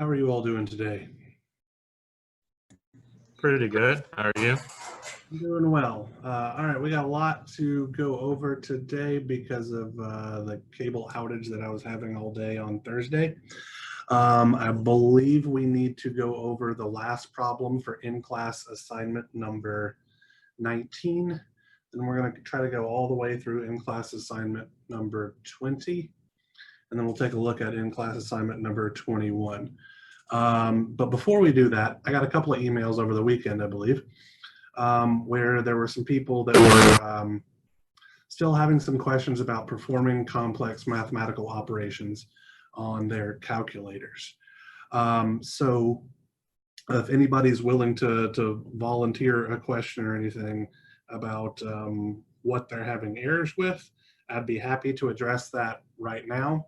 How are you all doing today? Pretty good. How are you? I'm doing well. All right, we got a lot to go over today because of the cable outage that I was having all day on Thursday. I believe we need to go over the last problem for in-class assignment number 19. And we're going to try to go all the way through in-class assignment number 20. And then we'll take a look at in-class assignment number 21. But before we do that, I got a couple of emails over the weekend, I believe, where there were some people that were still having some questions about performing complex mathematical operations on their calculators. So if anybody's willing to volunteer a question or anything about what they're having errors with, I'd be happy to address that right now.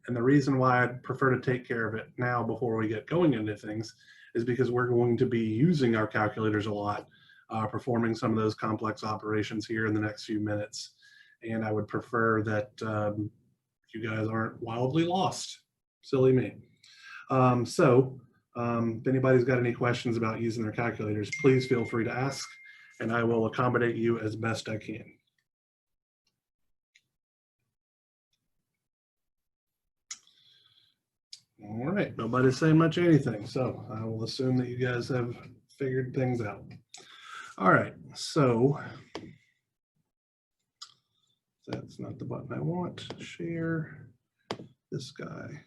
And the reason why I'd prefer to take care of it now before we get going into things is because we're going to be using our calculators a lot, performing some of those complex operations here in the next few minutes. And I would prefer that you guys aren't wildly lost. Silly me. If anybody's got any questions about using their calculators, please feel free to ask, and I will accommodate you as best I can. All right, nobody's saying much anything, so I will assume that you guys have figured things out. All right, so that's not the button I want. Share this guy.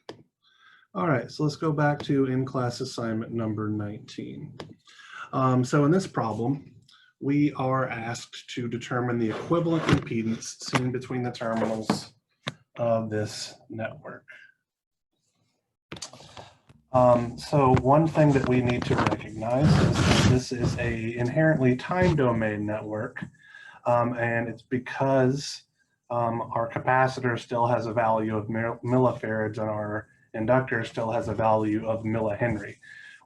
All right, so let's go back to in-class assignment number 19. So in this problem, we are asked to determine the equivalent impedance seen between the terminals of this network. So one thing that we need to recognize is that this is an inherently time domain network, and it's because our capacitor still has a value of millifarads and our inductor still has a value of millihenry.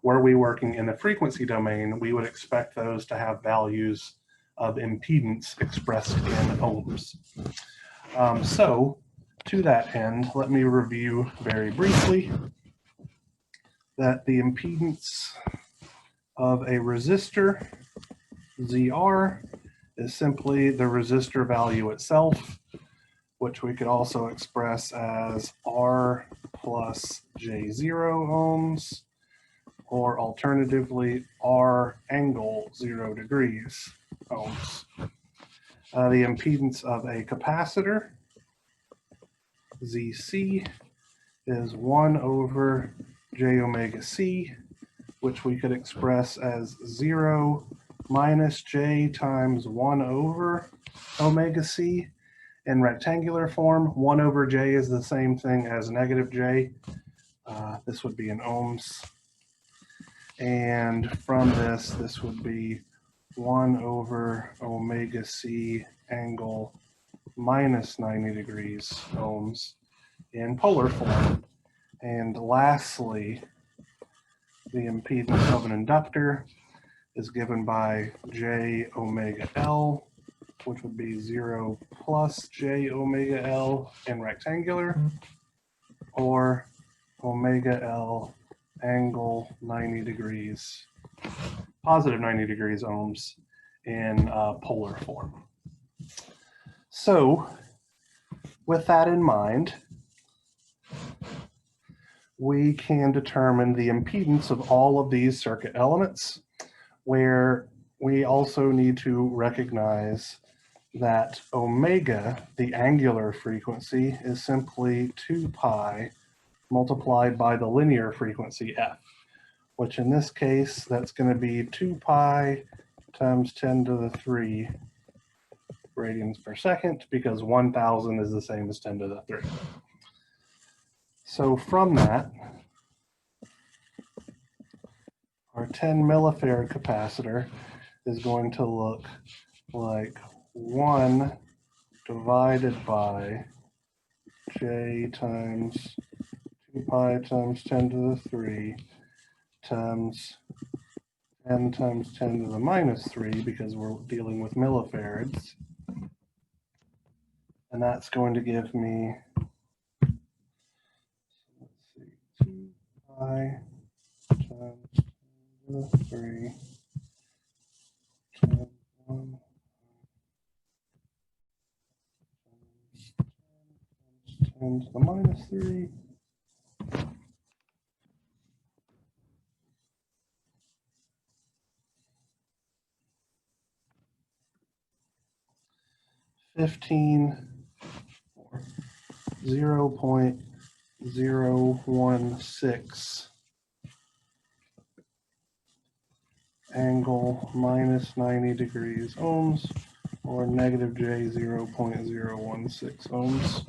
Were we working in the frequency domain, we would expect those to have values of impedance expressed in ohms. So to that end, let me review very briefly that the impedance of a resistor, ZR, is simply the resistor value itself, which we could also express as R plus J0 ohms, or alternatively, R angle 0 degrees ohms. The impedance of a capacitor, ZC, is 1 over J omega C, which we could express as 0 minus J times 1 over omega C. In rectangular form, 1 over J is the same thing as negative J. This would be in ohms. And from this, this would be 1 over omega C angle minus 90 degrees ohms in polar form. And lastly, the impedance of an inductor is given by J omega L, which would be 0 plus J omega L in rectangular, or omega L angle 90 degrees, positive 90 degrees ohms in polar form. So with that in mind, we can determine the impedance of all of these circuit elements, where we also need to recognize that omega, the angular frequency, is simply 2 pi multiplied by the linear frequency f, which in this case, that's going to be 2 pi times 10 to the 3 radians per second, because 1,000 is the same as 10 to the 3. So from that, our 10 millifarad capacitor is going to look like 1 divided by J times 2 pi times 10 to the 3 times 10 times 10 to the minus 3, because we're dealing with millifarads. And that's going to give me, let's see, 2 pi pi times 10 to the 3 times 1 times 10 to the minus 3 15 0.016 angle minus 90 degrees ohms, or negative J 0.016 ohms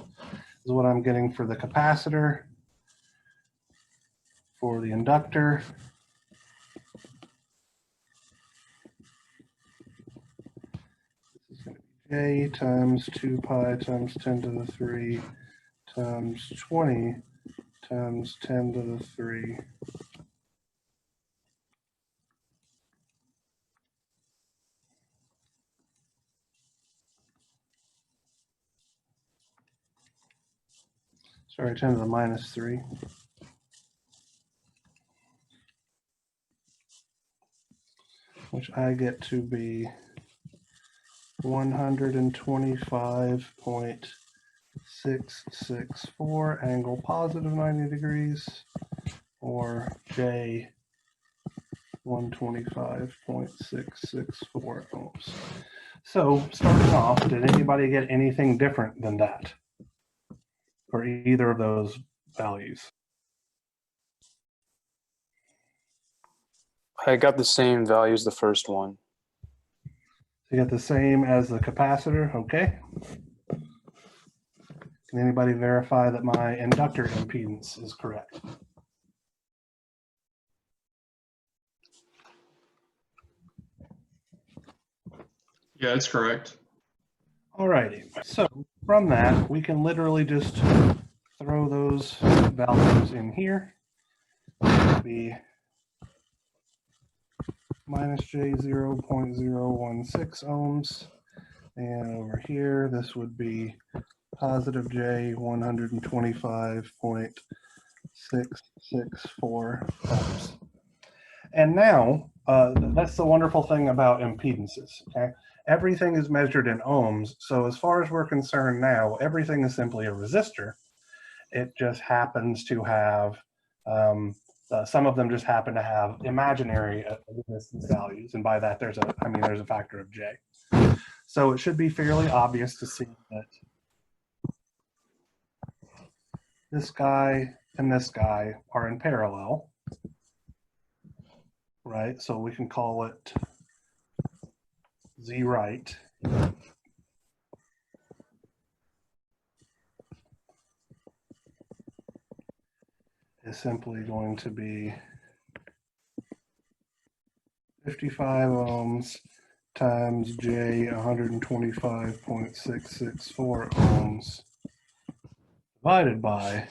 is what I'm getting for the capacitor. For the inductor, this is going to be J times 2 pi times 10 to the 3 times 20 times 10 to the 3 . Sorry, 10 to the minus 3. Which I get to be 125.664 angle positive 90 degrees, or J 125.664 ohms. So starting off, did anybody get anything different than that for either of those values? I got the same value as the first one. You got the same as the capacitor, okay? Can anybody verify that my inductor impedance is correct? Yeah, it's correct. Alrighty, so from that, we can literally just throw those values in here. It would be minus J 0.016 ohms. And over here, this would be positive J 125.664 ohms. And now, that's the wonderful thing about impedances, okay? Everything is measured in ohms, so as far as we're concerned now, everything is simply a resistor. It just happens to have, some of them just happen to have imaginary resistance values, and by that there's a factor of J. So it should be fairly obvious to see that this guy and this guy are in parallel, right? So we can call it Z right. Is simply going to be 55 ohms times J 125.664 ohms divided by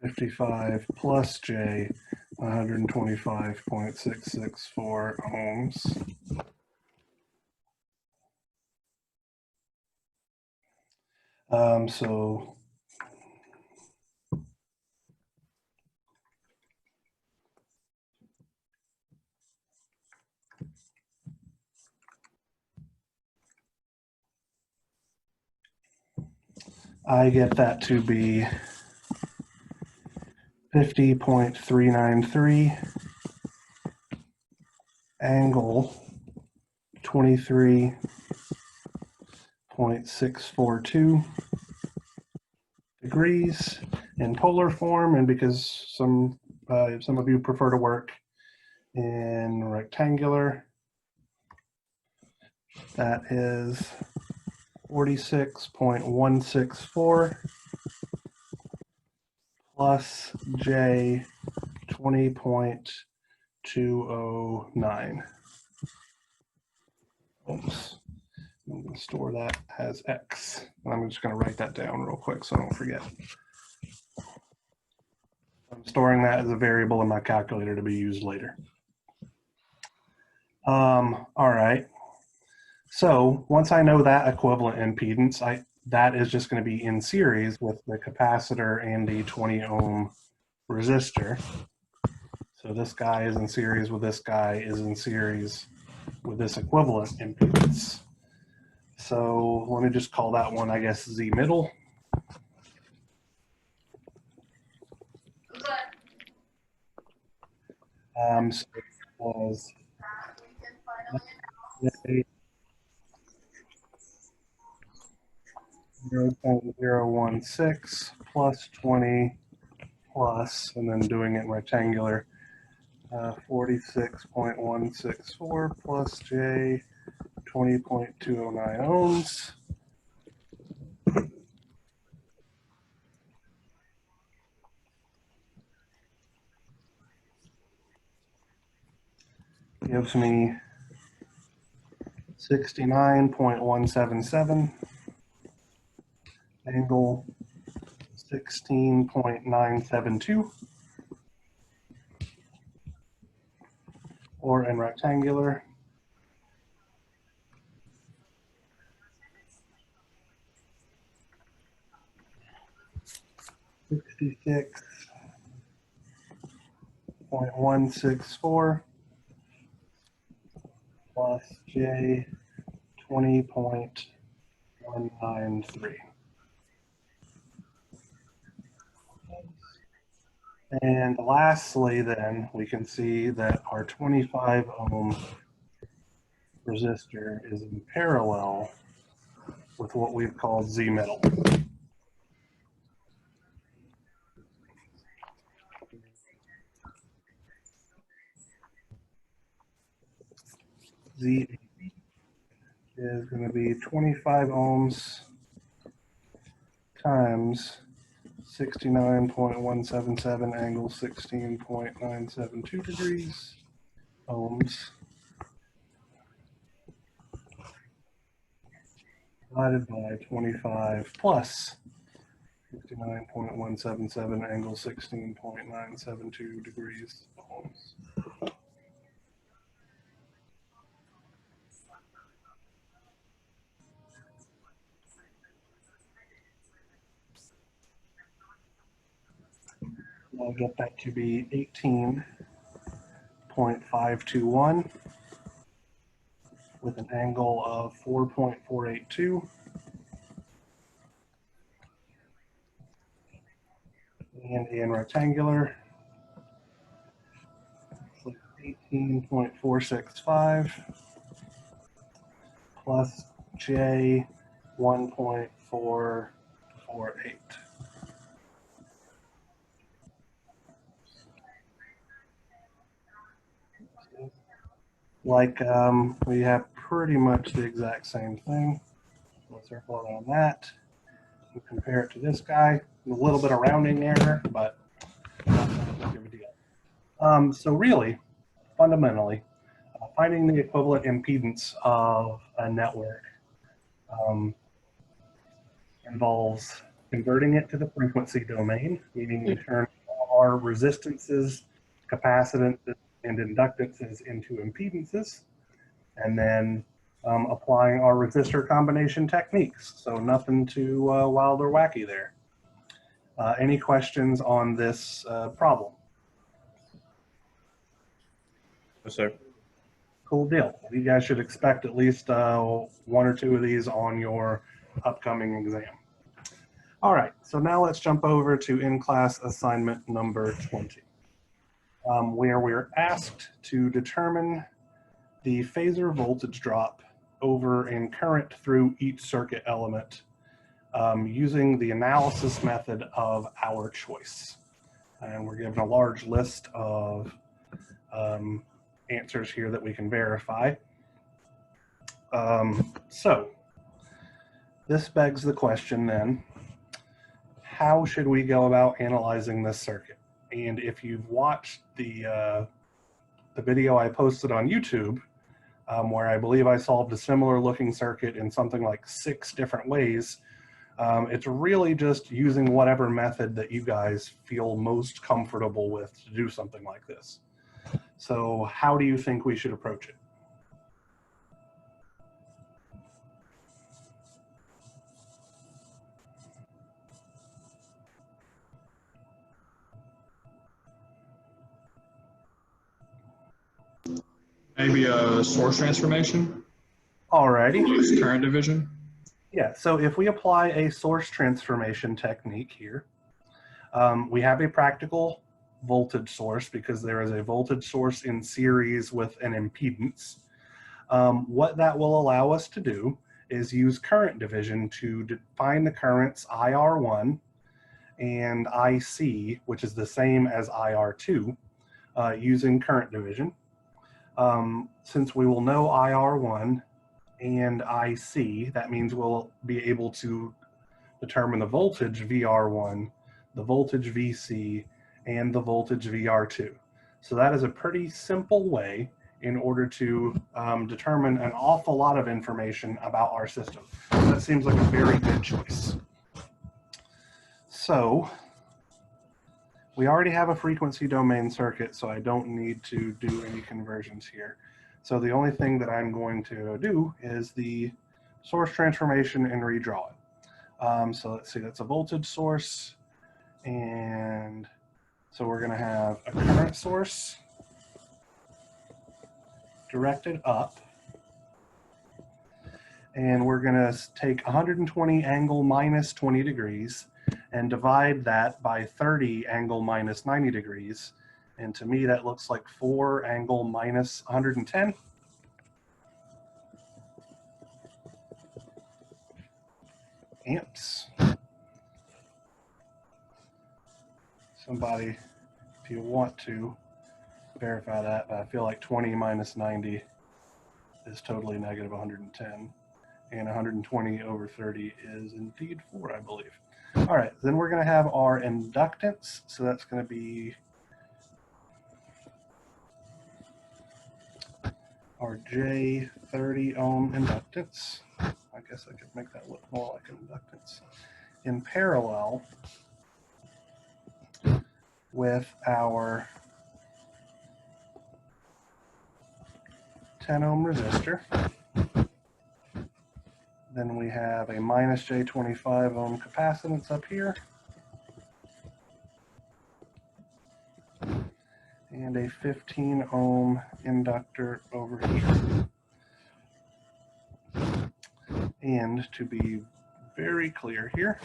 55 plus J 125.664 ohms. So I get that to be 50.393 angle 23.642 degrees in polar form, and because some of you prefer to work in rectangular, that is 46.164 plus J 20.209 ohms. I'm going to store that as X. I'm just going to write that down real quick so I don't forget. I'm storing that as a variable in my calculator to be used later. All right. So once I know that equivalent impedance, that is just going to be in series with the capacitor and the 20 ohm resistor. So this guy is in series with this guy is in series with this equivalent impedance. So let me just call that one, I guess, Z middle. So it was 0.016 plus 20 plus, and then doing it in rectangular, 46.164 plus J, 20.209 ohms. Gives me 69.177, angle 16.972, or in rectangular, 66.164 plus J 20.193. And lastly, then, we can see that our 25 ohm resistor is in parallel with what we've called Z middle. Z is going to be 25 ohms times 69.177 angle 16.972 degrees ohms divided by 25 plus 69.177 angle 16.972 degrees ohms. I'll get that to be 18.521 with an angle of 4.482. And in rectangular, 18.465 plus J 1.448. Like we have pretty much the exact same thing. Let's circle around that and compare it to this guy. A little bit of rounding error, but not that big of a deal. So really, fundamentally, finding the equivalent impedance of a network involves converting it to the frequency domain, meaning we turn all our resistances, capacitances, and inductances into impedances, and then applying our resistor combination techniques. So nothing too wild or wacky there. Any questions on this problem? Yes, sir. Cool deal. You guys should expect at least one or two of these on your upcoming exam. All right, so now let's jump over to in-class assignment number 20, where we're asked to determine the phasor voltage drop over in current through each circuit element using the analysis method of our choice. And we're given a large list of answers here that we can verify. So this begs the question then, how should we go about analyzing this circuit? And if you've watched the video I posted on YouTube, where I believe I solved a similar looking circuit in something like 6 different ways, it's really just using whatever method that you guys feel most comfortable with to do something like this. So how do you think we should approach it? Maybe a source transformation? Alrighty. Use current division? Yeah, so if we apply a source transformation technique here, we have a practical voltage source because there is a voltage source in series with an impedance. What that will allow us to do is use current division to define the currents IR1 and IC, which is the same as IR2, using current division. Since we will know IR1 and IC, that means we'll be able to determine the voltage VR1, the voltage VC, and the voltage VR2. So that is a pretty simple way in order to determine an awful lot of information about our system. That seems like a very good choice. So we already have a frequency domain circuit, so I don't need to do any conversions here. So the only thing that I'm going to do is the source transformation and redraw it. So let's see, that's a voltage source. And so we're gonna have a current source directed up. And we're gonna take 120 angle minus 20 degrees and divide that by 30 angle minus 90 degrees. And to me, that looks like 4 angle minus 110. Amps. Somebody, if you want to, verify that, but I feel like 20 minus 90 is totally negative 110. And 120 over 30 is indeed 4, I believe. All right, then we're going to have our inductance. So that's going to be our J30 ohm inductance. I guess I could make that look more like an inductance. In parallel with our 10 ohm resistor. Then we have a minus J25 ohm capacitance up here. And a 15 ohm inductor over here. And to be very clear here,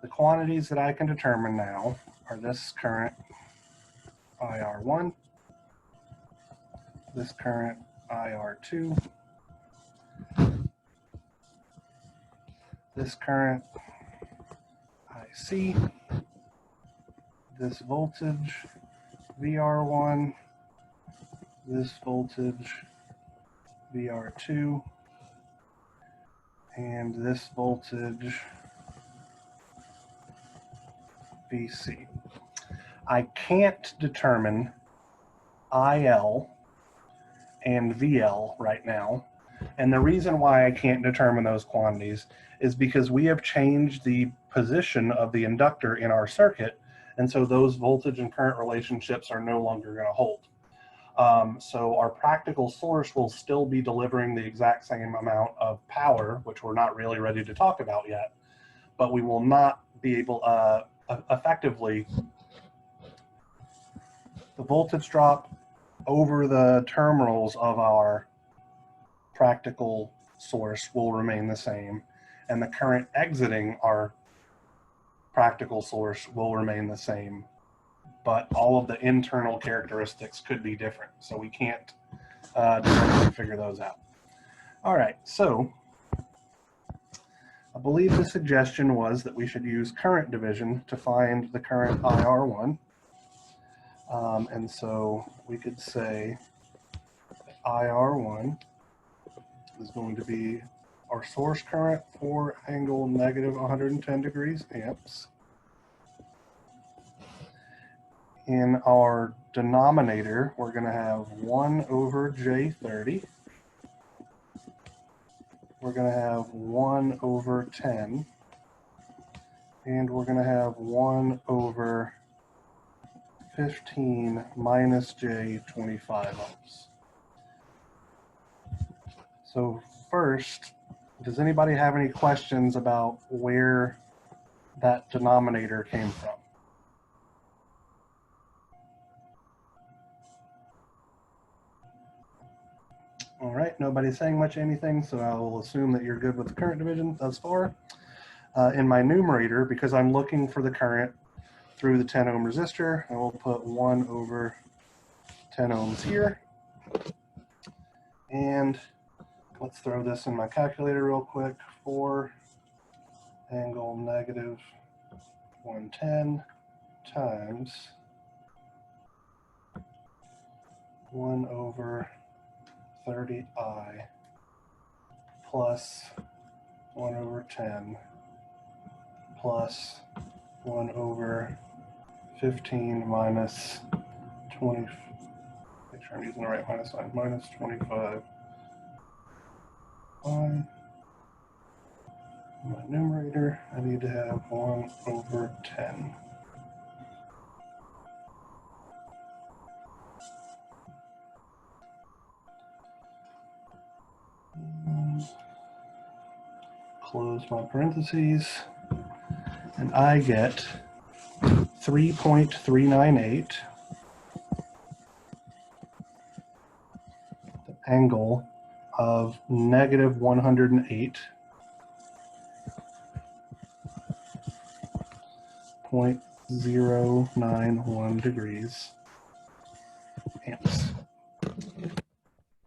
the quantities that I can determine now are this current IR1, this current IR2, this current IC, this voltage VR1, this voltage VR2, and this voltage VC. I can't determine IL and VL right now. And the reason why I can't determine those quantities is because we have changed the position of the inductor in our circuit. And so those voltage and current relationships are no longer going to hold. So our practical source will still be delivering the exact same amount of power, which we're not really ready to talk about yet, but we will not be able effectively, the voltage drop over the terminals of our practical source will remain the same, and the current exiting our practical source will remain the same, but all of the internal characteristics could be different, so we can't figure those out. All right, so I believe the suggestion was that we should use current division to find the current IR1. And so we could say that IR1 is going to be our source current for angle negative 110 degrees amps. In our denominator, we're going to have 1 over J30. We're going to have 1 over 10. And we're going to have 1 over 15 minus J25 ohms. So first, does anybody have any questions about where that denominator came from? All right, nobody's saying much anything, so I will assume that you're good with the current division thus far. In my numerator, because I'm looking for the current through the 10 ohm resistor, I will put 1 over 10 ohms here. And let's throw this in my calculator real quick. 4 angle negative 110 times 1 over 30i plus 1 over 10 plus 1 over 15 minus 20. Make sure I'm using the right minus sign. Minus 25. On my numerator, I need to have 1 over 10. Close my parentheses, and I get 3.398. The angle of negative 108.091 degrees amps,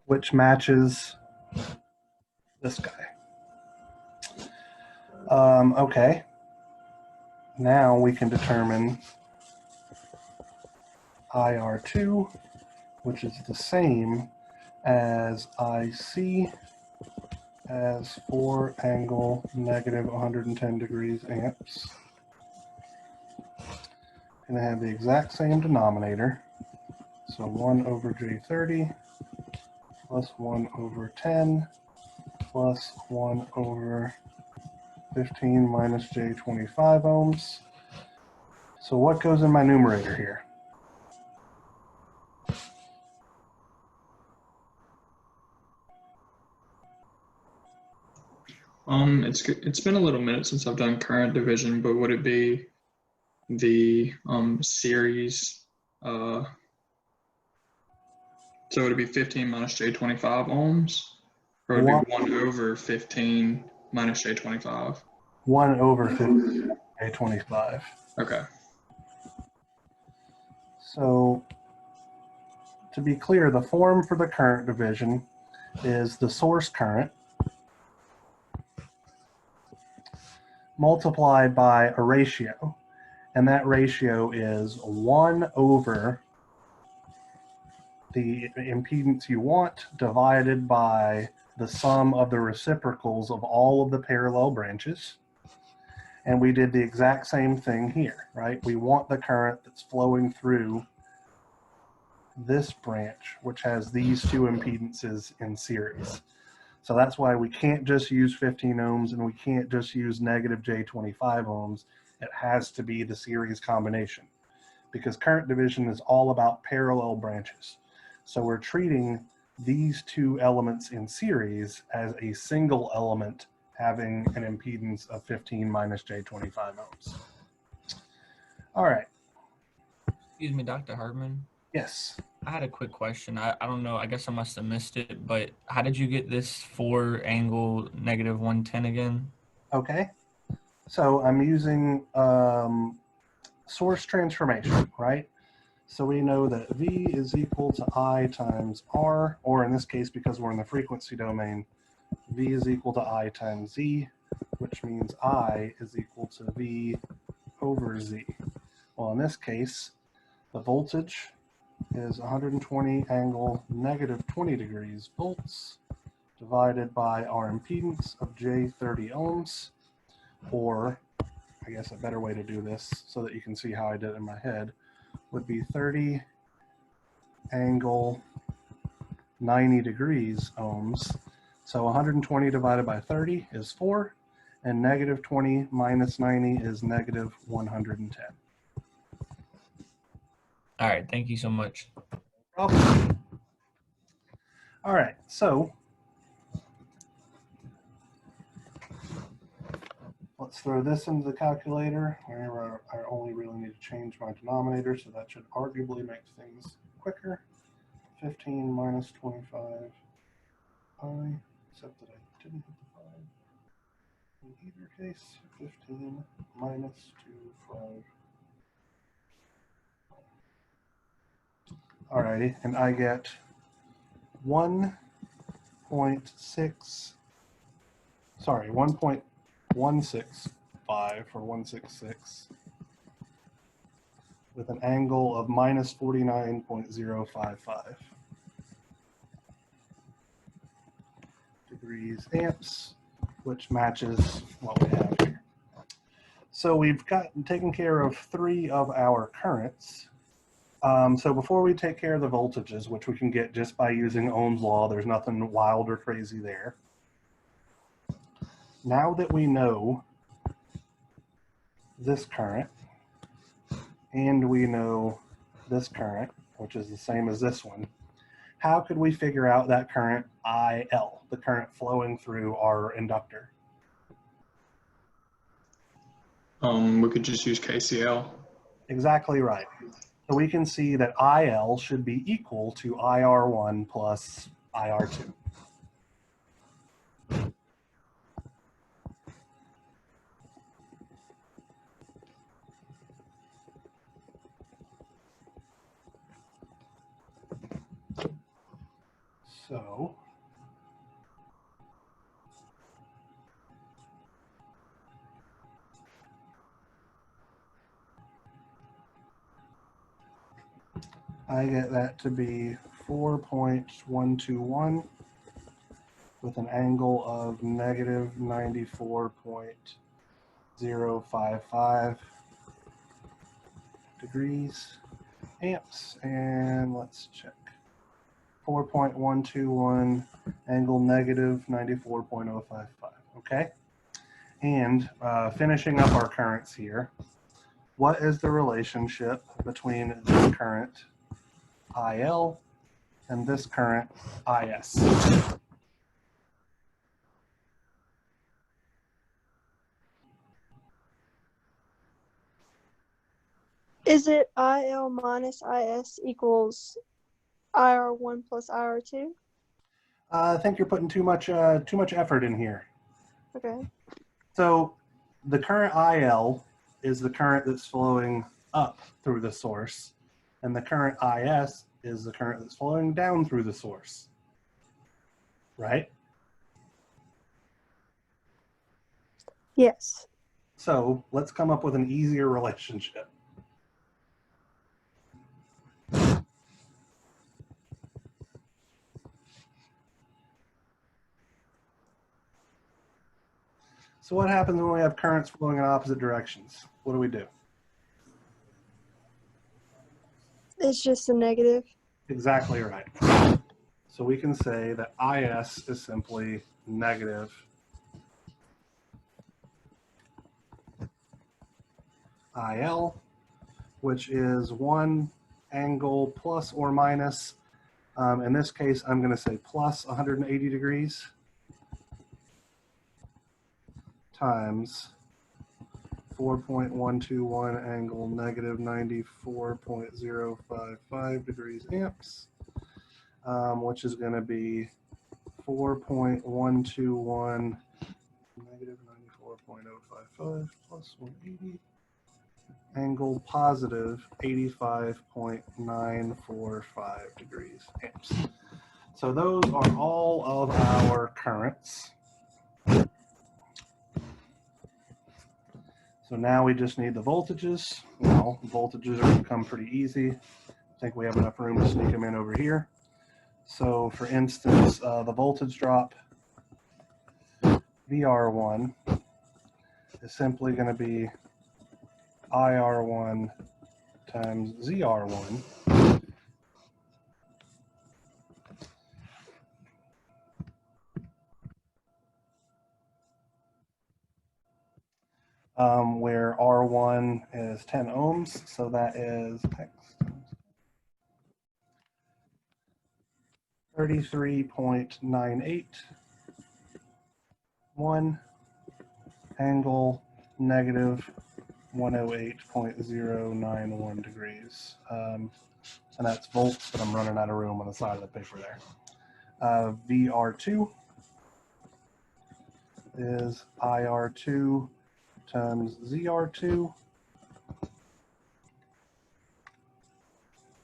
which matches this guy. Okay, now we can determine IR2, which is the same as IC as 4 angle negative 110 degrees amps. And I have the exact same denominator. So 1 over J30 plus 1 over 10 plus 1 over 15 minus J25 ohms. So what goes in my numerator here? It's been a little minute since I've done current division, but would it be the series? So would it be 15 minus J25 ohms, or would it be 1 over 15 minus J25? 1 over 15 J25. Okay. So to be clear, the form for the current division is the source current multiplied by a ratio, and that ratio is 1 over the impedance you want divided by the sum of the reciprocals of all of the parallel branches. And we did the exact same thing here, right? We want the current that's flowing through this branch, which has these two impedances in series. So that's why we can't just use 15 ohms and we can't just use negative J25 ohms. It has to be the series combination, because current division is all about parallel branches. So we're treating these two elements in series as a single element having an impedance of 15 minus J25 ohms. All right. Excuse me, Dr. Hartman. Yes. I had a quick question. I don't know. I guess I must have missed it, but how did you get this 4 angle negative 110 again? Okay. So I'm using source transformation, right? So we know that V is equal to I times R, or in this case, because we're in the frequency domain, V is equal to I times Z, which means I is equal to V over Z. Well, in this case, the voltage is 120 angle negative 20 degrees volts divided by our impedance of J30 ohms, or I guess a better way to do this so that you can see how I did it in my head would be 30 angle 90 degrees ohms. So 120 divided by 30 is 4, and negative 20 minus 90 is negative 110. All right. Thank you so much. Problem. All right, so let's throw this into the calculator. Whenever I only really need to change my denominator, so that should arguably make things quicker. 15 minus 25 pi, except that I didn't hit the 5 in either case. 15 minus 2, 5. Alrighty, and I get 1.165 or 166 with an angle of minus 49.055 degrees amps, which matches what we have here. So we've taken care of 3 of our currents. So before we take care of the voltages, which we can get just by using Ohm's law, there's nothing wild or crazy there. Now that we know this current, and we know this current, which is the same as this one, how could we figure out that current IL, the current flowing through our inductor? We could just use KCL. Exactly right. So we can see that IL should be equal to IR1 plus IR2. So I get that to be 4.121 with an angle of negative 94.055 degrees amps. And let's check. 4.121 angle negative 94.055. Okay. And finishing up our currents here, what is the relationship between this current IL and this current IS? Is it IL minus IS equals IR1 plus IR2? I think you're putting too much effort in here. Okay. So the current IL is the current that's flowing up through the source, and the current IS is the current that's flowing down through the source, right? Yes. So let's come up with an easier relationship. So what happens when we have currents flowing in opposite directions? What do we do? It's just a negative. Exactly right. So we can say that IS is simply negative IL, which is 1 angle plus or minus. In this case, I'm going to say plus 180 degrees times 4.121 angle negative 94.055 degrees amps, which is going to be 4.121 negative 94.055 plus 180 angle positive 85.945 degrees amps. So those are all of our currents. So now we just need the voltages. Well, voltages are going to come pretty easy. I think we have enough room to sneak them in over here. So for instance, the voltage drop VR1 is simply going to be IR1 times ZR1. Where R1 is 10 ohms, so that is 33.981 angle negative 108.091 degrees. And that's volts, but I'm running out of room on the side of the paper there. VR2 is IR2 times ZR2.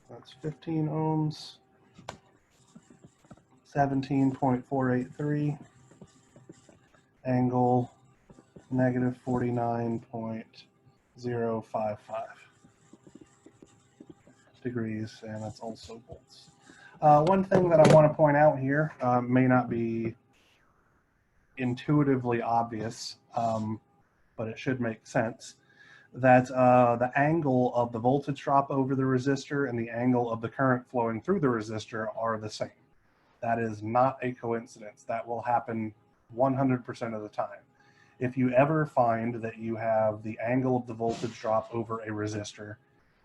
That's 15 ohms, 17.483, angle negative 49.055 degrees, and that's also volts. One thing that I want to point out here may not be intuitively obvious, but it should make sense, that the angle of the voltage drop over the resistor and the angle of the current flowing through the resistor are the same. That is not a coincidence. That will happen 100% of the time. If you ever find that you have the angle of the voltage drop over a resistor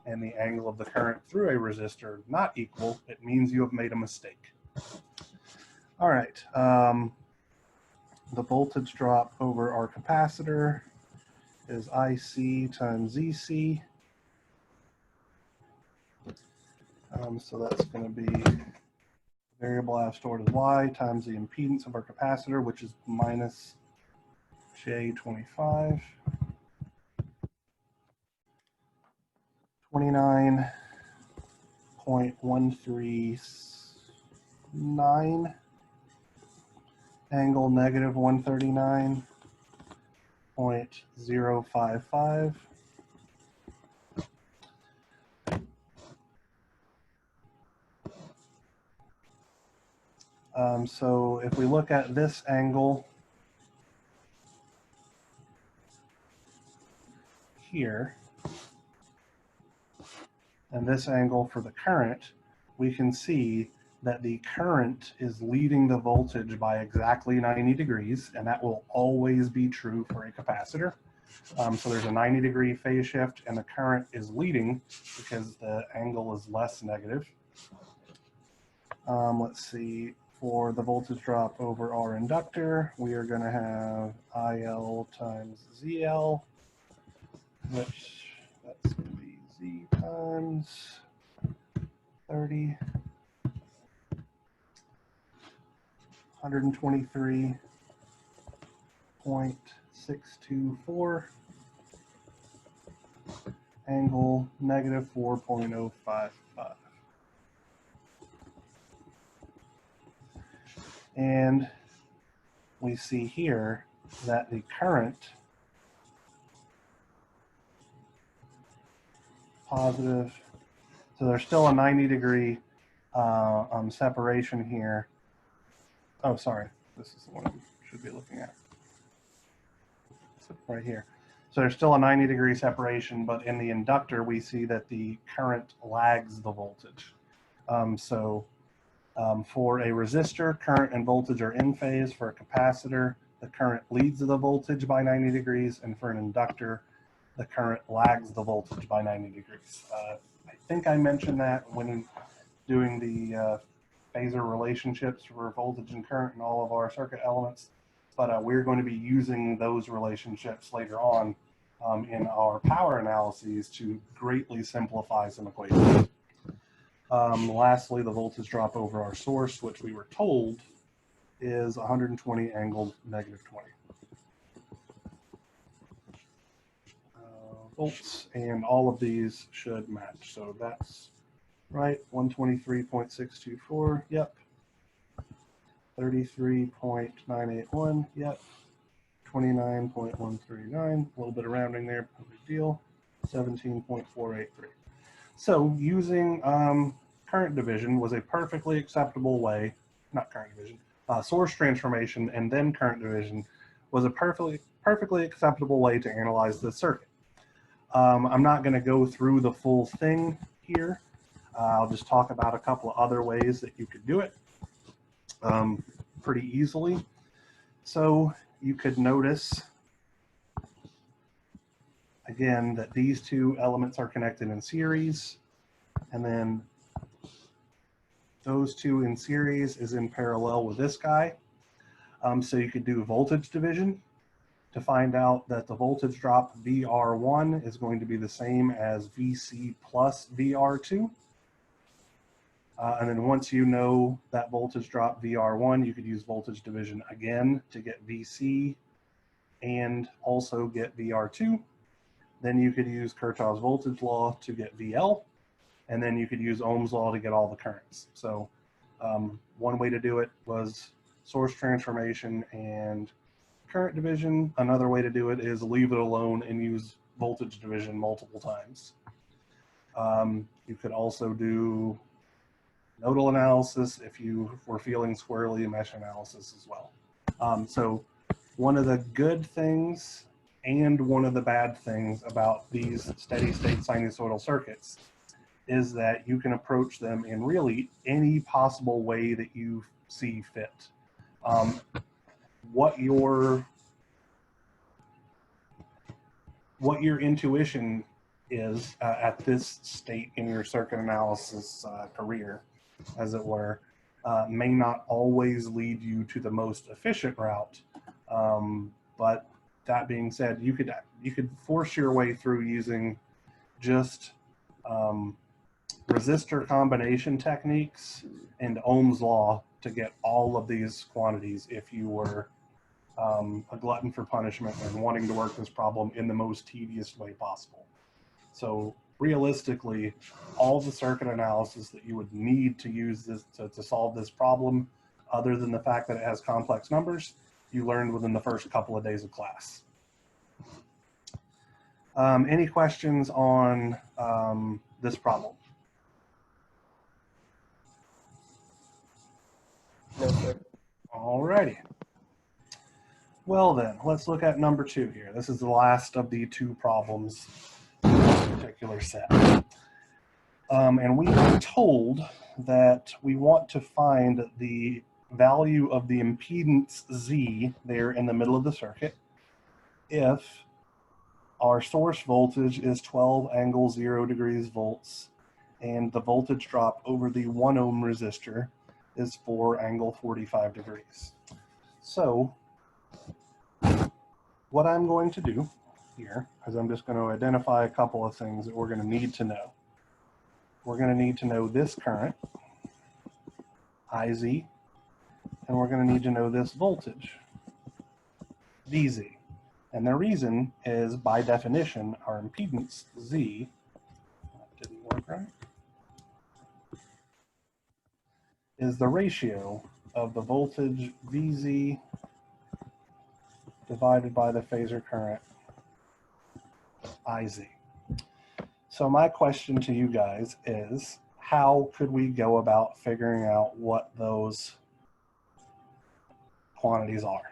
and the angle of the current through a resistor not equal, it means you have made a mistake. All right, the voltage drop over our capacitor is IC times ZC. So that's going to be variable I have stored as Y times the impedance of our capacitor, which is minus J25. 29.139, angle negative 139.055. So if we look at this angle here, and this angle for the current, we can see that the current is leading the voltage by exactly 90 degrees, and that will always be true for a capacitor. So there's a 90-degree phase shift, and the current is leading because the angle is less negative. Let's see, for the voltage drop over our inductor, we are going to have IL times ZL, which that's going to be Z times 30, 123.624, angle negative 4.055. And we see here that the current positive, so there's still a 90-degree separation here. Oh, sorry, this is the one I should be looking at. Right here. So there's still a 90-degree separation, but in the inductor, we see that the current lags the voltage. For a resistor, current and voltage are in phase. For a capacitor, the current leads the voltage by 90 degrees, and for an inductor, the current lags the voltage by 90 degrees. I think I mentioned that when doing the phasor relationships for voltage and current in all of our circuit elements, but we're going to be using those relationships later on in our power analyses to greatly simplify some equations. Lastly, the voltage drop over our source, which we were told is 120 angled negative 20 volts, and all of these should match. So that's right, 123.624, yep. 33.981, yep. 29.139, a little bit of rounding there, no big deal. 17.483. So using current division was a perfectly acceptable way, not current division, source transformation and then current division was a perfectly acceptable way to analyze this circuit. I'm not going to go through the full thing here. I'll just talk about a couple of other ways that you could do it pretty easily. So you could notice again that these two elements are connected in series, and then those two in series is in parallel with this guy. So you could do voltage division to find out that the voltage drop VR1 is going to be the same as VC plus VR2. And then once you know that voltage drop VR1, you could use voltage division again to get VC and also get VR2. Then you could use Kirchhoff's voltage law to get VL, and then you could use Ohm's law to get all the currents. So one way to do it was source transformation and current division. Another way to do it is leave it alone and use voltage division multiple times. You could also do nodal analysis if you were feeling squirrely, mesh analysis as well. So one of the good things and one of the bad things about these steady state sinusoidal circuits is that you can approach them in really any possible way that you see fit. What your intuition is at this state in your circuit analysis career, as it were, may not always lead you to the most efficient route. But that being said, you could force your way through using just resistor combination techniques and Ohm's law to get all of these quantities if you were a glutton for punishment and wanting to work this problem in the most tedious way possible. So realistically, all the circuit analysis that you would need to use this to solve this problem, other than the fact that it has complex numbers, you learned within the first couple of days of class. Any questions on this problem? No, sir. Alrighty. Well then, let's look at number 2 here. This is the last of the 2 problems in this particular set. And we are told that we want to find the value of the impedance Z there in the middle of the circuit if our source voltage is 12 angle 0 degrees volts and the voltage drop over the 1 ohm resistor is 4 angle 45 degrees. So what I'm going to do here is I'm just going to identify a couple of things that we're going to need to know. We're going to need to know this current, IZ, and we're going to need to know this voltage, VZ. And the reason is, by definition, our impedance, Z, that didn't work right, is the ratio of the voltage VZ divided by the phasor current, IZ. So my question to you guys is, how could we go about figuring out what those quantities are?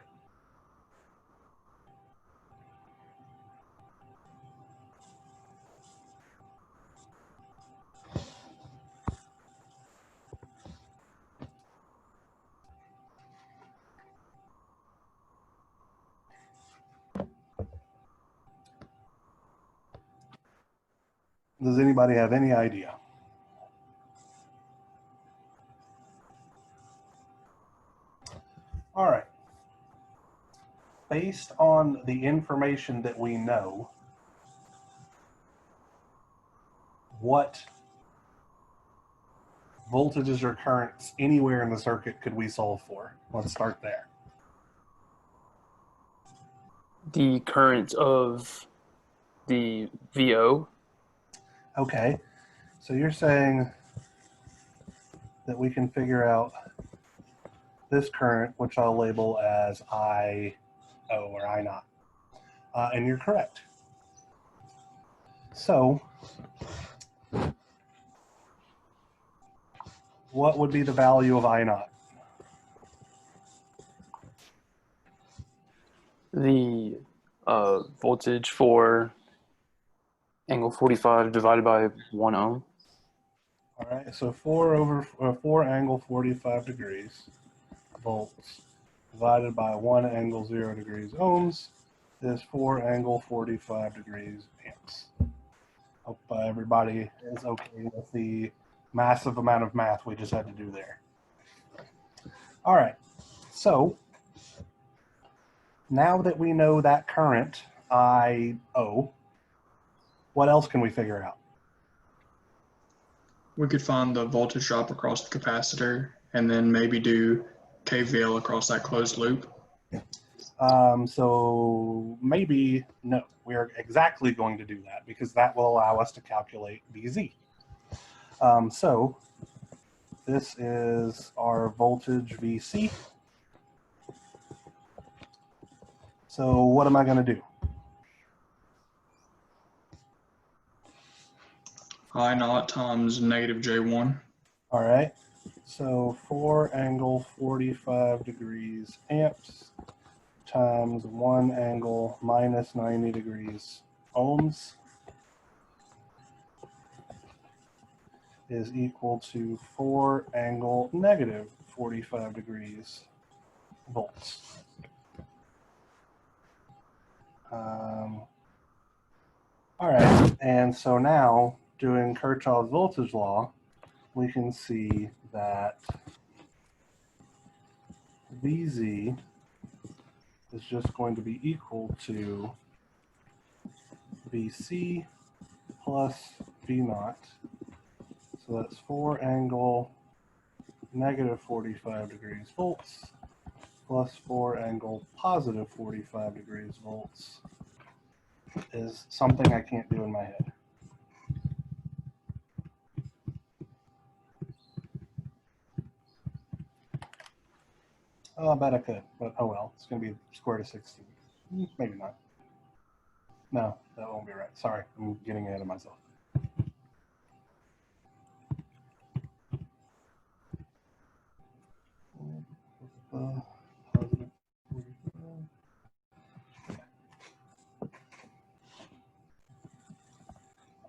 Does anybody have any idea? All right. Based on the information that we know, what voltages or currents anywhere in the circuit could we solve for? Let's start there. The current of the VO. Okay, so you're saying that we can figure out this current, which I'll label as I0 or I naught. And you're correct. So what would be the value of I naught? The voltage for angle 45 divided by 1 ohm. All right, so 4 angle 45 degrees volts divided by 1 angle 0 degrees ohms is 4 angle 45 degrees amps. Hope everybody is okay with the massive amount of math we just had to do there. All right, so now that we know that current, I0, what else can we figure out? we could find the voltage drop across the capacitor and then maybe do KVL across that closed loop. So maybe, no, we are exactly going to do that because that will allow us to calculate VZ. So this is our voltage VC. So what am I going to do? I naught times negative J1. All right. So 4 angle 45 degrees amps times 1 angle minus 90 degrees ohms is equal to 4 angle negative 45 degrees volts. All right, and so now doing Kirchhoff's voltage law, we can see that VZ is just going to be equal to VC plus V naught. So that's 4 angle negative 45 degrees volts plus 4 angle positive 45 degrees volts is something I can't do in my head. Oh, I bet I could, but oh well, it's going to be square root of 16. Maybe not. No, that won't be right. Sorry, I'm getting ahead of myself. Positive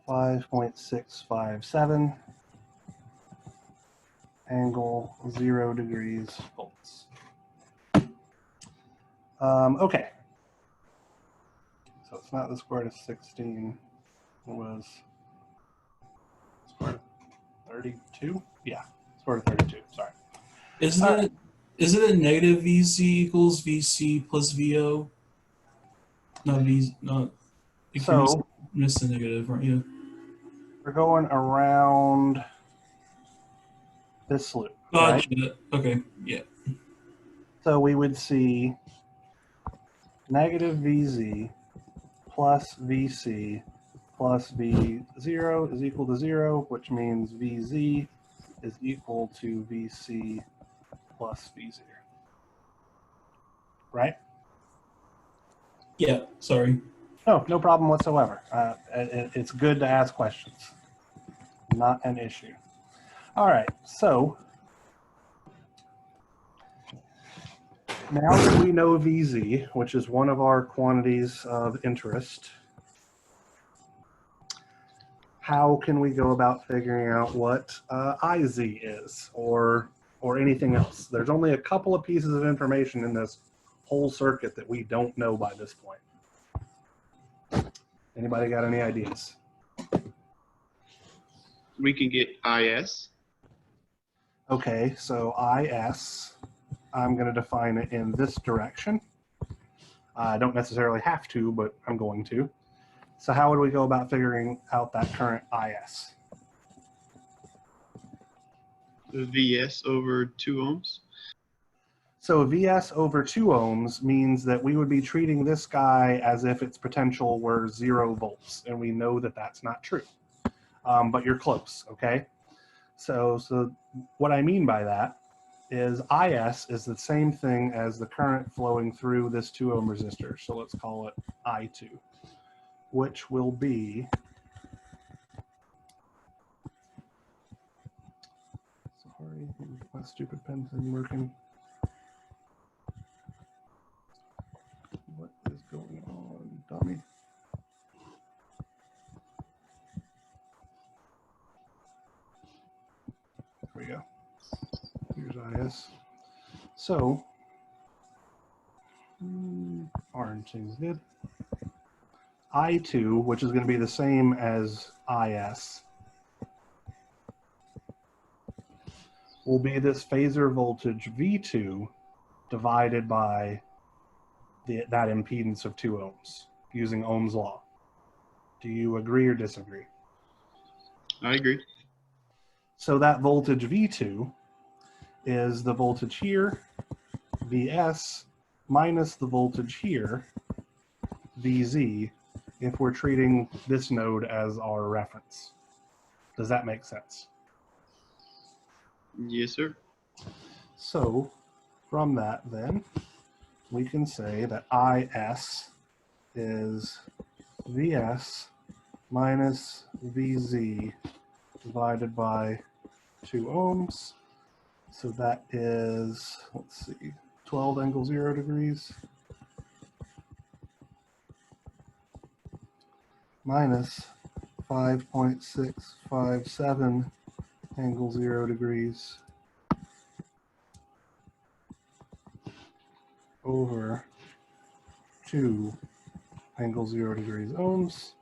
5.657 angle 0 degrees volts. Okay. So it's not the square root of 16. It was square root of 32? Yeah, square root of 32. Sorry. Is it a negative VZ equals VC plus VO? Not V, not. If So you miss the negative, aren't you? we're going around this loop, right? Gotcha. Okay. Yeah. So we would see negative VZ plus VC plus V0 is equal to 0, which means VZ is equal to VC plus V0. Right? Yeah. Sorry. No, no problem whatsoever. It's good to ask questions. Not an issue. All right, so now that we know VZ, which is one of our quantities of interest, how can we go about figuring out what IZ is or anything else? There's only a couple of pieces of information in this whole circuit that we don't know by this point. Anybody got any ideas? We can get IS. Okay, so IS, I'm going to define it in this direction. I don't necessarily have to, but I'm going to. So how would we go about figuring out that current IS? VS over 2 ohms. So VS over 2 ohms means that we would be treating this guy as if its potential were 0 volts, and we know that that's not true. But you're close, okay? So what I mean by that is IS is the same thing as the current flowing through this 2 ohm resistor. So let's call it I2, which will be, sorry, my stupid pen isn't working. What is going on, dummy? There we go. Here's IS. So, orange seems good. I2, which is going to be the same as IS, will be this phasor voltage V2 divided by that impedance of 2 ohms using Ohm's law. Do you agree or disagree? I agree. So that voltage V2 is the voltage here, Vs, minus the voltage here, Vz, if we're treating this node as our reference. Does that make sense? Yes, sir. So from that, then, we can say that Is is Vs minus Vz divided by 2 ohms. So that is, let's see, 12 angle 0 degrees minus 5.657 angle 0 degrees over 2 angle 0 degrees ohms.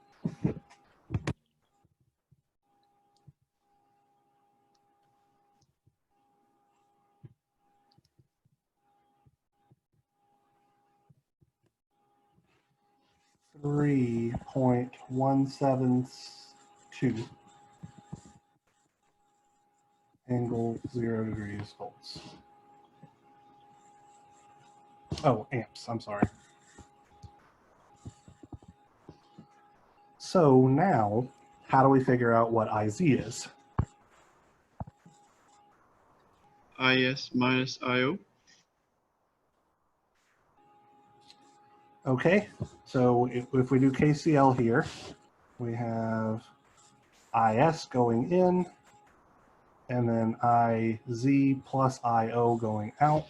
.172 angle 0 degrees volts. Oh, amps, I'm sorry. So now, how do we figure out what IZ is? Is minus Io. Okay, so if we do KCL here, we have IS going in, and then IZ plus IO going out.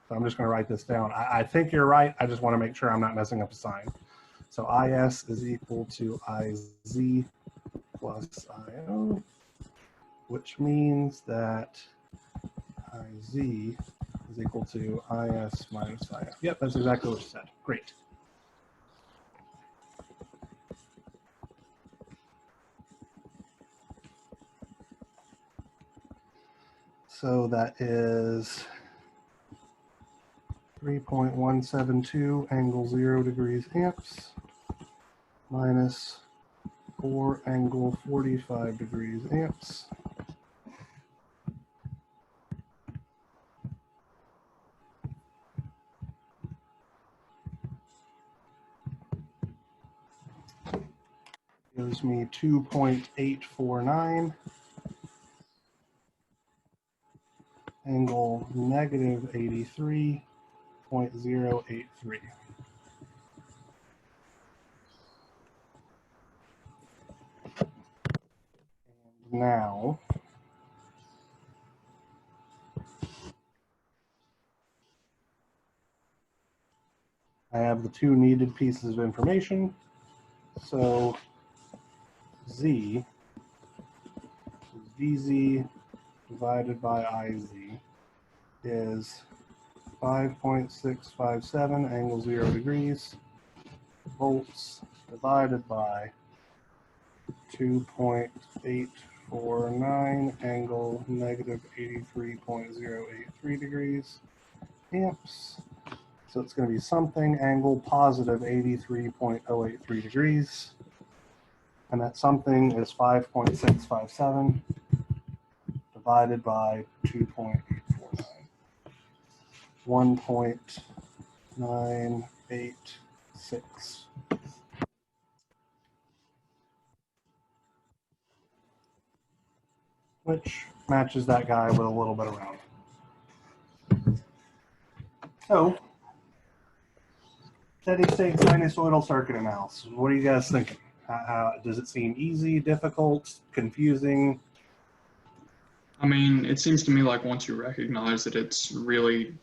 So I'm just going to write this down. I think you're right. I just want to make sure I'm not messing up a sign. So IS is equal to IZ plus IO, which means that IZ is equal to IS minus IO. Yep, that's exactly what you said. Great. So that is 3.172 angle 0 degrees amps minus 4 angle 45 degrees amps. Gives me 2.849 angle negative 83.083. And now, I have the two needed pieces of information. So Z is Vz divided by Iz is 5.657 angle 0 degrees volts divided by 2.849 angle negative 83.083 degrees amps. So it's going to be something angle positive 83.083 degrees. And that something is 5.657 divided by 2.849. 1.986. Which matches that guy with a little bit around. So, steady state sinusoidal circuit analysis. What are you guys thinking? Does it seem easy, difficult, confusing? I mean, it seems to me like once you recognize that it's really,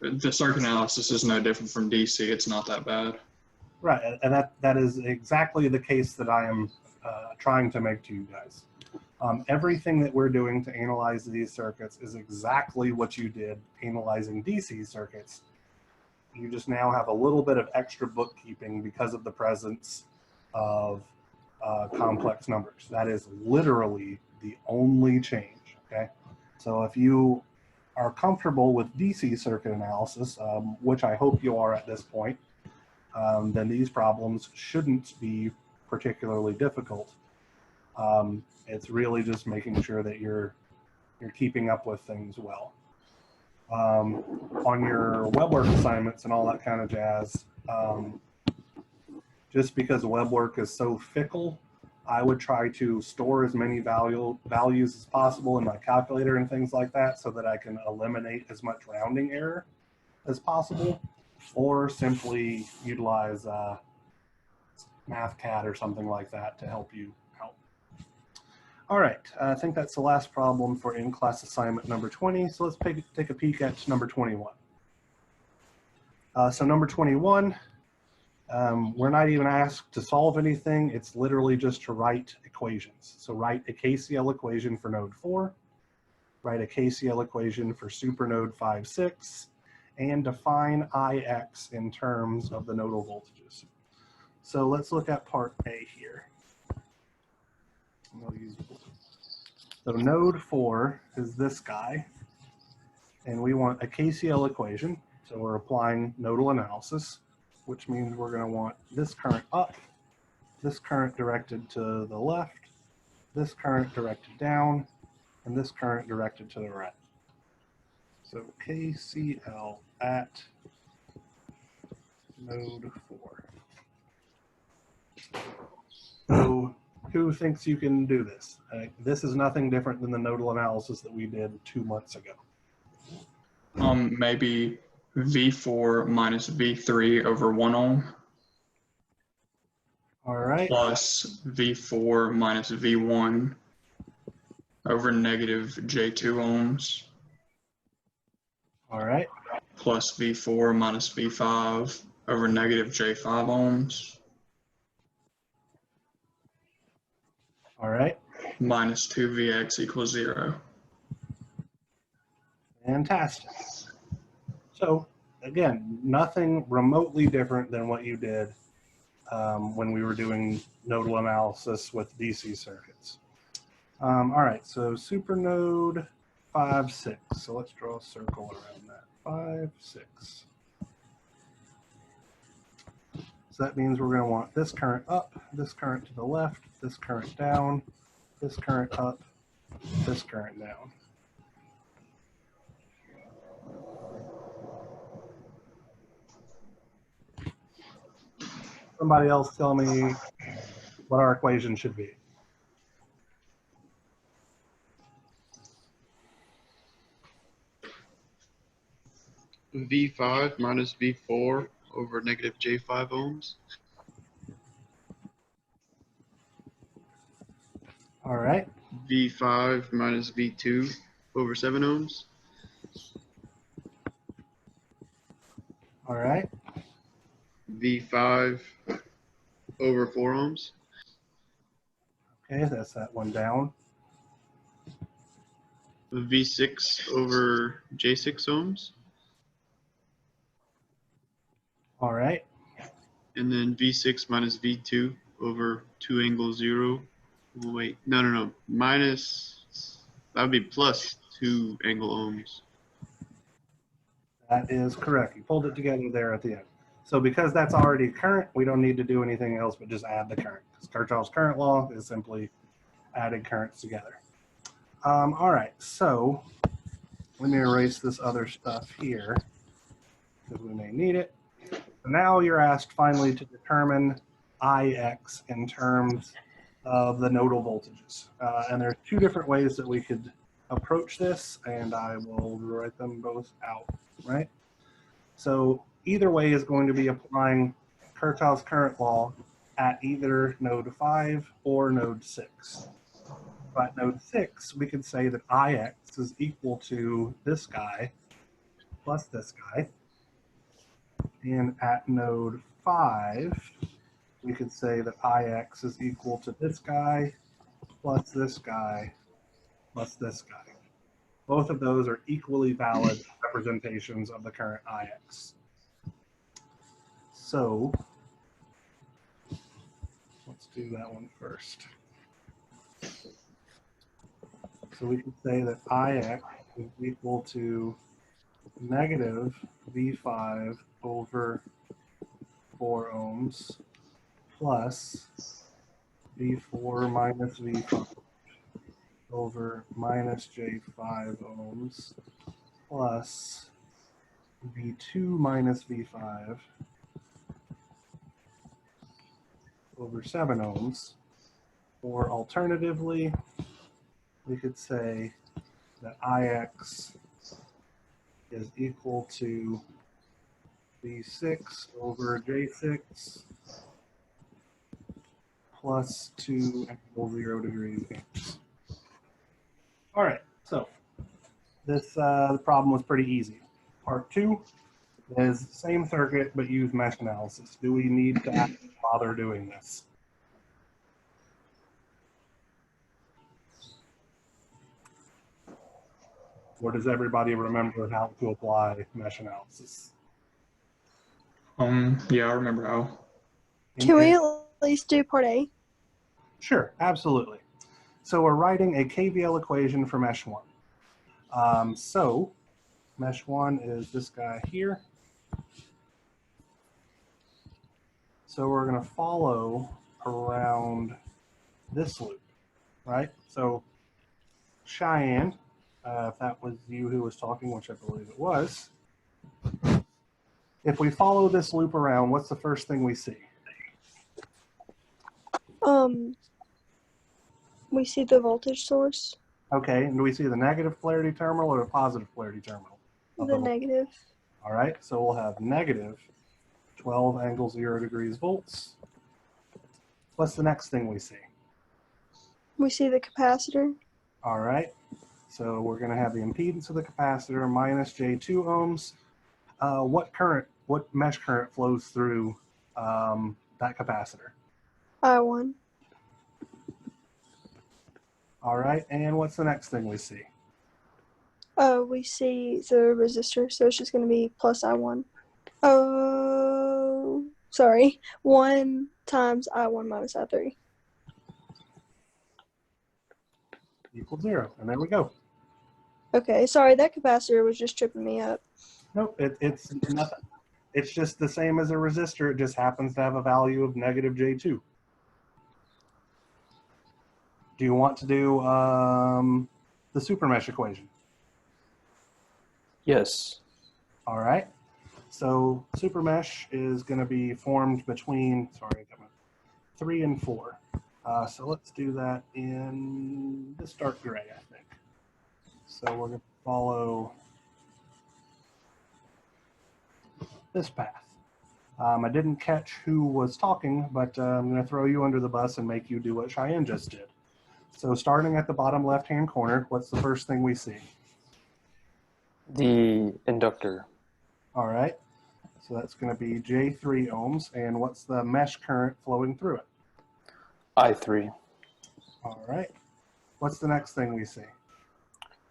the circuit analysis is no different from DC, it's not that bad. Right, and that is exactly the case that I am trying to make to you guys. Everything that we're doing to analyze these circuits is exactly what you did analyzing DC circuits. You just now have a little bit of extra bookkeeping because of the presence of complex numbers. That is literally the only change, okay? So if you are comfortable with DC circuit analysis, which I hope you are at this point, then these problems shouldn't be particularly difficult. It's really just making sure that you're you're keeping up with things well. On your web work assignments and all that kind of jazz, just because web work is so fickle, I would try to store as many values as possible in my calculator and things like that so that I can eliminate as much rounding error as possible, or simply utilize MathCAD or something like that to help you out. All right, I think that's the last problem for in-class assignment number 20. So let's take a peek at number 21. So number 21, we're not even asked to solve anything. It's literally just to write equations. So write a KCL equation for node 4, write a KCL equation for supernode 5, 6, and define IX in terms of the nodal voltages. So let's look at part A here. So node 4 is this guy, and we want a KCL equation. So we're applying nodal analysis, which means we're going to want this current up, this current directed to the left, this current directed down, and this current directed to the right. So KCL at node 4. So who thinks you can do this? This is nothing different than the nodal analysis that we did 2 months ago. Maybe V4 minus V3 over 1 ohm. All right. Plus V4 minus V1 over negative J2 ohms. All right. Plus V4 minus V5 over negative J5 ohms. All right. Minus 2Vx equals 0. Fantastic. So again, nothing remotely different than what you did when we were doing nodal analysis with DC circuits. All right, so supernode 5, 6. So let's draw a circle around that. 5, 6. So that means we're going to want this current up, this current to the left, this current down, this current up, this current down. Somebody else tell me what our equation should be. V5 minus V4 over negative J5 ohms. All right. V5 minus V2 over 7 ohms. All right. V5 over 4 ohms. Okay, that's that one down. V6 over J6 ohms. All right. And then V6 minus V2 over 2 angle 0. Oh, wait, no. Minus, that would be plus 2 angle ohms. That is correct. You pulled it together there at the end. So because that's already current, we don't need to do anything else but just add the current. Because Kirchhoff's current law is simply adding currents together. All right, so let me erase this other stuff here because we may need it. So now you're asked finally to determine IX in terms of the nodal voltages. And there are 2 different ways that we could approach this, and I will write them both out, right? So either way is going to be applying Kirchhoff's current law at either node 5 or node 6. But node 6, we could say that IX is equal to this guy plus this guy. And at node 5, we could say that IX is equal to this guy plus this guy plus this guy. Both of those are equally valid representations of the current IX. So let's do that one first. So we can say that IX is equal to negative V5 over 4 ohms plus V4 minus V5 over minus J5 ohms plus V2 minus V5 over 7 ohms. Or alternatively, we could say that Ix is equal to V6 over J6 plus 2 equal 0 degrees amps. All right, so this the problem was pretty easy. Part 2 is the same circuit but use mesh analysis. Do we need to actually bother doing this? Or does everybody remember how to apply mesh analysis? Yeah, I remember how. Can we at least do part A? Sure, absolutely. So we're writing a KVL equation for mesh 1. So mesh 1 is this guy here. So we're going to follow around this loop, right? So Cheyenne, if that was you who was talking, which I believe it was, if we follow this loop around, what's the first thing we see? We see the voltage source. Okay, and do we see the negative polarity terminal or the positive polarity terminal? The negative. All right, so we'll have negative 12 angle 0 degrees volts. What's the next thing we see? We see the capacitor. All right, so we're going to have the impedance of the capacitor minus J2 ohms. What mesh current flows through that capacitor? I1. All right, and what's the next thing we see? We see the resistor, so it's just going to be plus I1. Oh, sorry. 1 times I1 minus I3. Equals 0, and there we go. Okay, sorry, that capacitor was just tripping me up. Nope, it's nothing. It's just the same as a resistor. It just happens to have a value of negative J2. Do you want to do the super mesh equation? Yes. All right. So super mesh is going to be formed between, 3 and 4. So let's do that in this dark gray, I think. So we're going to follow this path. I didn't catch who was talking, but I'm going to throw you under the bus and make you do what Cheyenne just did. So starting at the bottom left-hand corner, what's the first thing we see? The inductor. All right. So that's going to be J3 ohms. And what's the mesh current flowing through it? I3. All right. What's the next thing we see?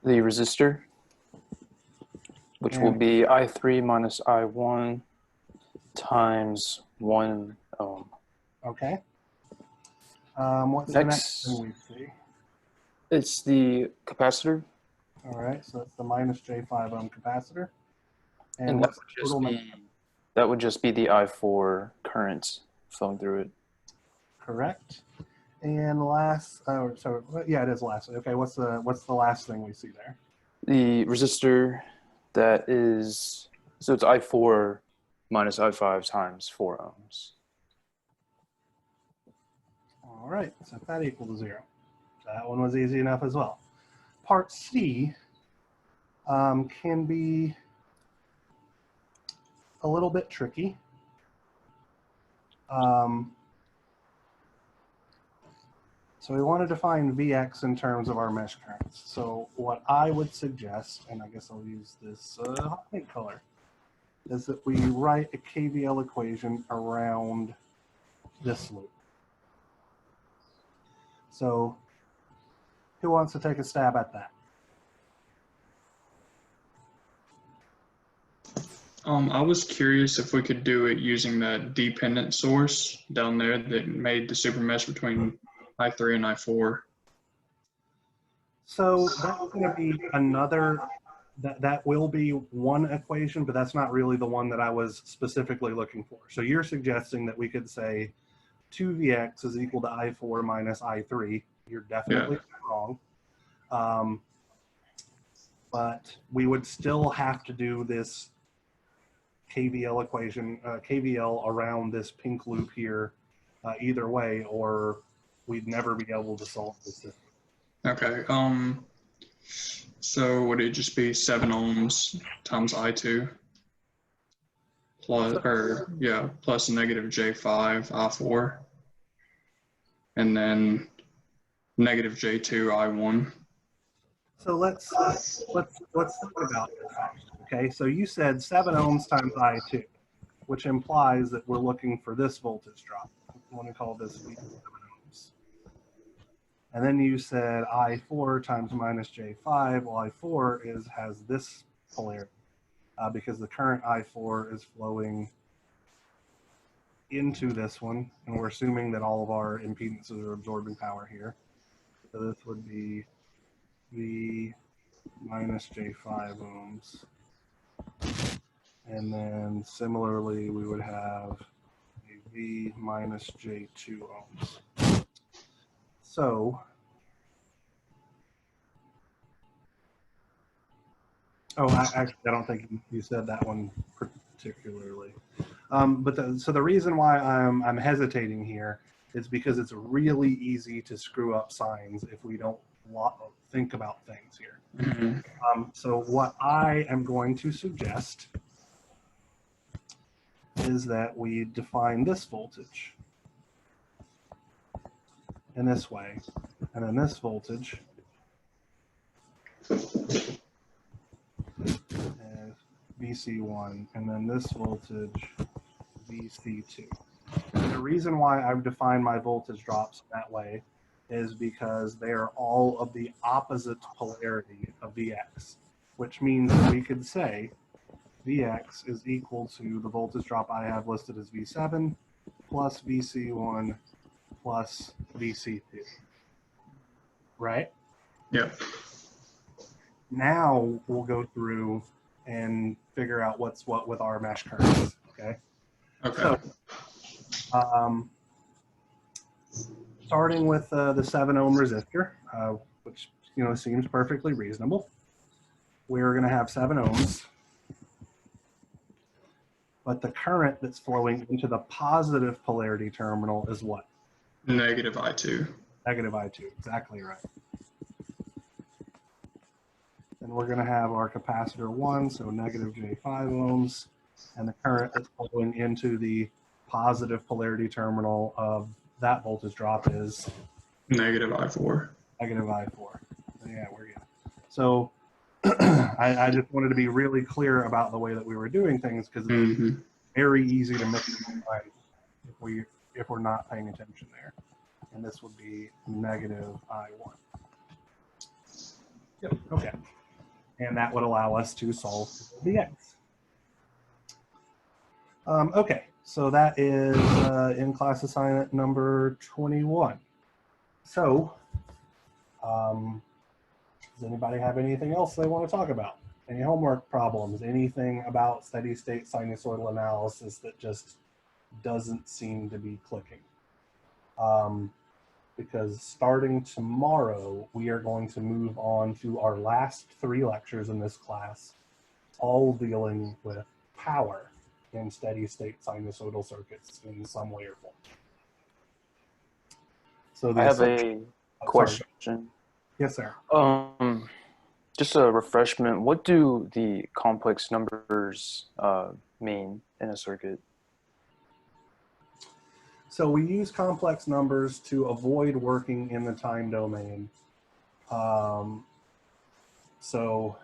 The resistor, which will And- be I3 minus I1 times 1 ohm. Okay. What's the next Next. thing we see? It's the capacitor, All right. So that's the minus J5 ohm capacitor. And and that what's would, the total? that would just be the I4 current flowing through it. Correct. And last, yeah, it is last. Okay. What's the last thing we see there? The resistor that is, so it's I4 minus I5 times 4 ohms. All right, so that equals 0. That one was easy enough as well. Part C can be a little bit tricky. So we want to define Vx in terms of our mesh currents. So what I would suggest, and I guess I'll use this hot pink color, is that we write a KVL equation around this loop. So who wants to take a stab at that? I was curious if we could do it using that dependent source down there that made the super mesh between I3 and I4. So that's going to be another, that will be one equation, but that's not really the one that I was specifically looking for. So you're suggesting that we could say 2Vx is equal to I4 minus I3. You're definitely wrong. But we would still have to do this KVL equation, KVL around this pink loop here, either way, or we'd never be able to solve this system. Okay. So would it just be 7 ohms times I2 plus, plus negative J5 I4, and then negative J2 I1. So let's think about this. Okay, so you said 7 ohms times I2, which implies that we're looking for this voltage drop. I want to call this V7 ohms. And then you said I4 times minus J5. Well, I4 has this polarity because the current I4 is flowing into this one, and we're assuming that all of our impedances are absorbing power here. So this would be V minus J5 ohms. And then similarly, we would have a V minus J2 ohms. So, actually, I don't think you said that one particularly. So the reason why I'm hesitating here is because it's really easy to screw up signs if we don't think about things here. Mm-hmm. So what I am going to suggest is that we define this voltage in this way, and then this voltage is VC1, and then this voltage VC2. And the reason why I've defined my voltage drops that way is because they are all of the opposite polarity of Vx, which means that we could say Vx is equal to the voltage drop I have listed as V7 plus VC1 plus VC2, right? Yep. Now we'll go through and figure out what's what with our mesh currents, okay? Okay. So, starting with the 7 ohm resistor, which seems perfectly reasonable, we're going to have 7 ohms. But the current that's flowing into the positive polarity terminal is what? Negative I2. Negative I2, exactly right. And we're going to have our capacitor 1, so negative J5 ohms, and the current that's flowing into the positive polarity terminal of that voltage drop is? Negative I4. Negative I4. Yeah, we're good. So I just wanted to be really clear about the way that we were doing things, because it's very easy to mix them up if we're not paying attention there. And this would be negative I1. Yep. Okay. And that would allow us to solve Vx. Okay, so that is in class assignment number 21. So, does anybody have anything else they want to talk about? Any homework problems? Anything about steady state sinusoidal analysis that just doesn't seem to be clicking? Because starting tomorrow, we are going to move on to our last 3 lectures in this class, all dealing with power in steady state sinusoidal circuits in some way or form. So I have a question. Yes, sir. Just a refreshment. What do the complex numbers mean in a circuit? So we use complex numbers to avoid working in the time domain. So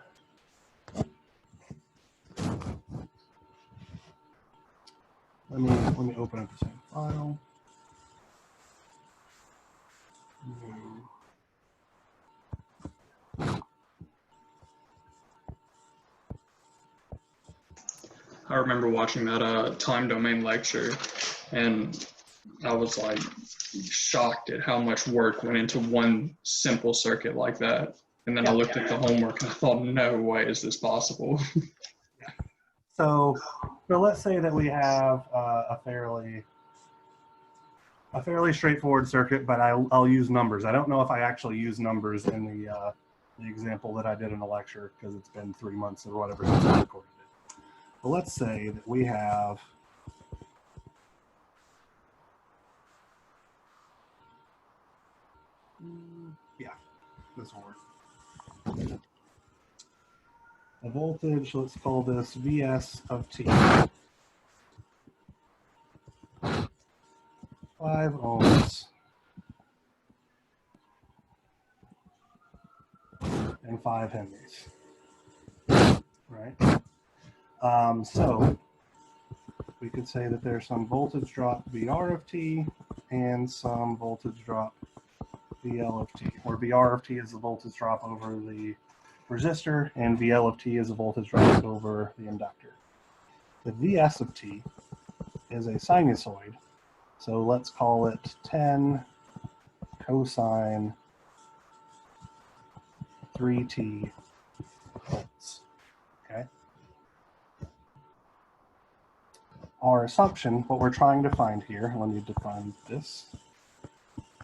let me open up the same file. I remember watching that time domain lecture, and I was like shocked at how much work went into one simple circuit like that. And then I looked at the homework and I thought, no way is this possible. So let's say that we have a fairly straightforward circuit, but I'll use numbers. I don't know if I actually use numbers in the example that I did in a lecture because it's been 3 months or whatever since I recorded it. But let's say that we have this will work. A voltage, let's call this Vs of t. 5 ohms and 5 henries. Right? So we could say that there's some voltage drop Vr of t and some voltage drop VL of t, where Vr of t is the voltage drop over the resistor and VL of t is the voltage drop over the inductor. The Vs of t is a sinusoid, so let's call it 10 cosine 3t volts. Okay. Our assumption, what we're trying to find here, let me define this,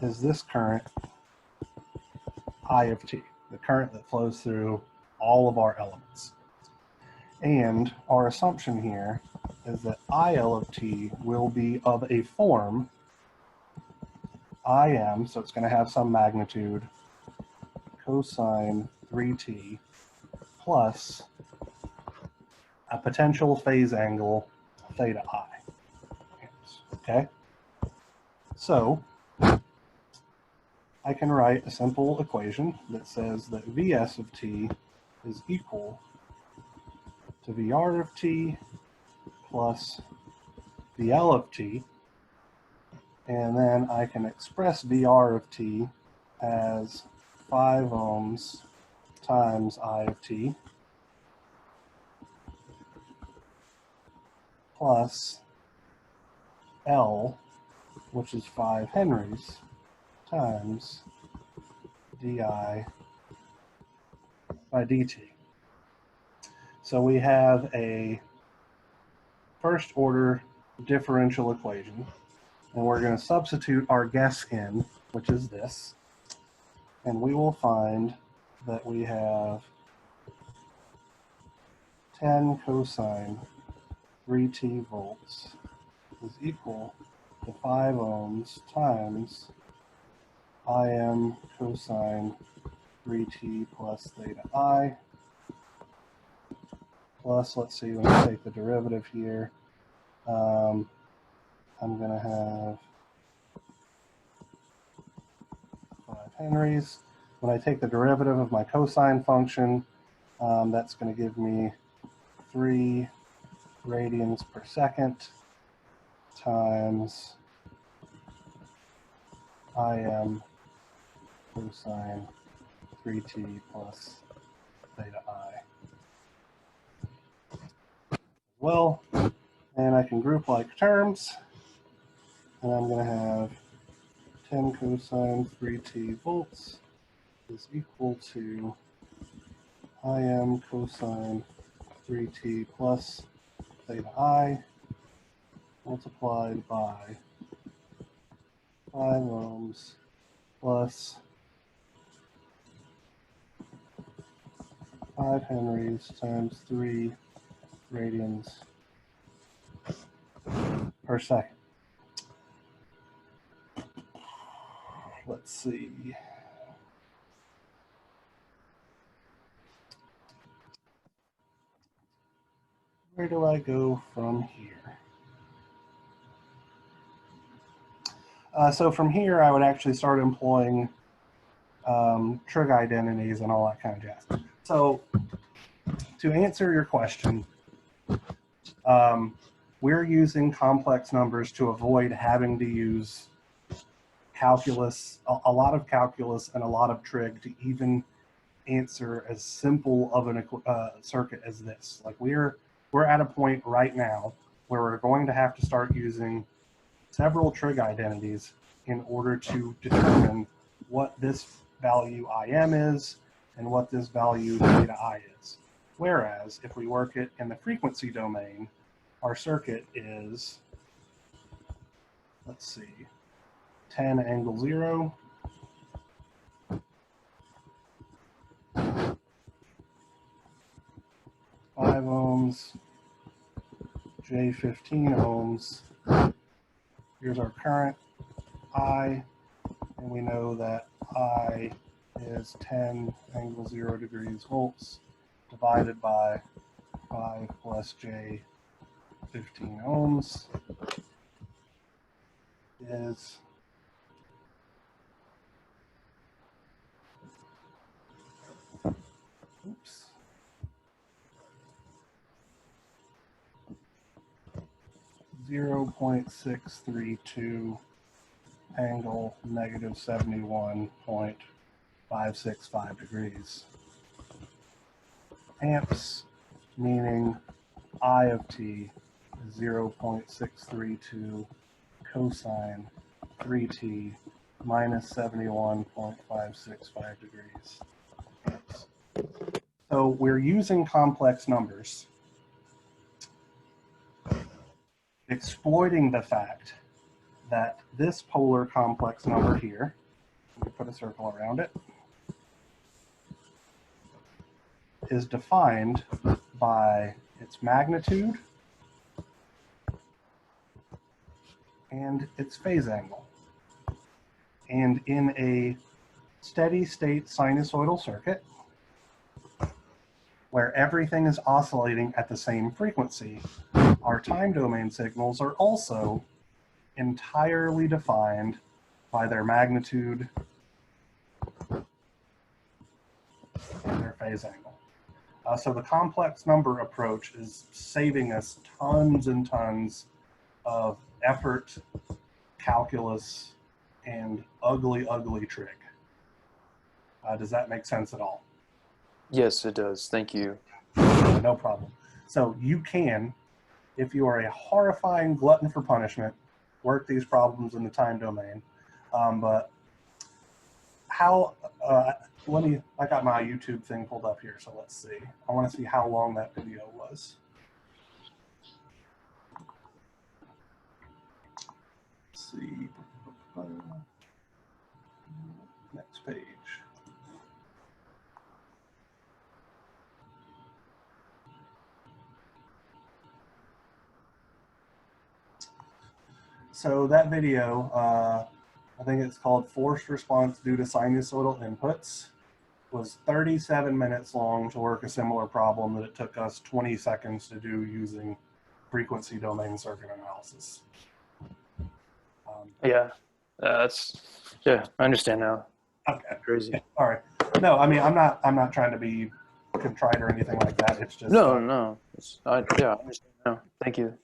is this current I of t, the current that flows through all of our elements. And our assumption here is that IL of t will be of a form Im, so it's going to have some magnitude, cosine 3t plus a potential phase angle theta I. Okay? So I can write a simple equation that says that Vs of t is equal to Vr of t plus VL of t, and then I can express Vr of t as 5 ohms times I of t plus L, which is 5 henries, times di by dt. So we have a first order differential equation, and we're going to substitute our guess in, which is this, and we will find that we have 10 cosine 3t volts is equal to 5 ohms times Im cosine 3t plus theta I, plus, let's see, when I take the derivative here, I'm going to have 5 henries. When I take the derivative of my cosine function, that's going to give me 3 radians per second times Im cosine 3t plus theta I. Well, and I can group like terms, and I'm going to have 10 cosine 3t volts is equal to Im cosine 3t plus theta I multiplied by 5 ohms plus 5 henries times 3 radians per second. Let's see. Where do I go from here? So from here, I would actually start employing trig identities and all that kind of jazz. So to answer your question, we're using complex numbers to avoid having to use calculus, a lot of calculus and a lot of trig to even answer as simple of a circuit as this. Like we're at a point right now where we're going to have to start using several trig identities in order to determine what this value Im is and what this value theta I is. Whereas if we work it in the frequency domain, our circuit is, let's see, 10 angle 0, 5 ohms, J 15 ohms. Here's our current I, and we know that I is 10 angle 0 degrees volts divided by 5 plus J 15 ohms is oops, 0.632 angle negative 71.565 degrees. Amps, meaning I of t is 0.632 cosine 3t minus 71.565 degrees. So we're using complex numbers, exploiting the fact that this polar complex number here, let me put a circle around it, is defined by its magnitude and its phase angle. And in a steady state sinusoidal circuit, where everything is oscillating at the same frequency, our time domain signals are also entirely defined by their magnitude and their phase angle. So the complex number approach is saving us tons and tons of effort, calculus, and ugly, ugly trick. Does that make sense at all? Yes, it does. Thank you. No problem. So you can, if you are a horrifying glutton for punishment, work these problems in the time domain. But how, I got my YouTube thing pulled up here, so let's see. I want to see how long that video was. Let's see. Next page. So that video, I think it's called Forced Response Due to Sinusoidal Inputs, was 37 minutes long to work a similar problem that it took us 20 seconds to do using frequency domain circuit analysis. Yeah, yeah, I understand now. Okay. Crazy. All right. No, I mean, I'm not trying to be contrite or anything like that. It's just No. Yeah, I understand now. Thank you.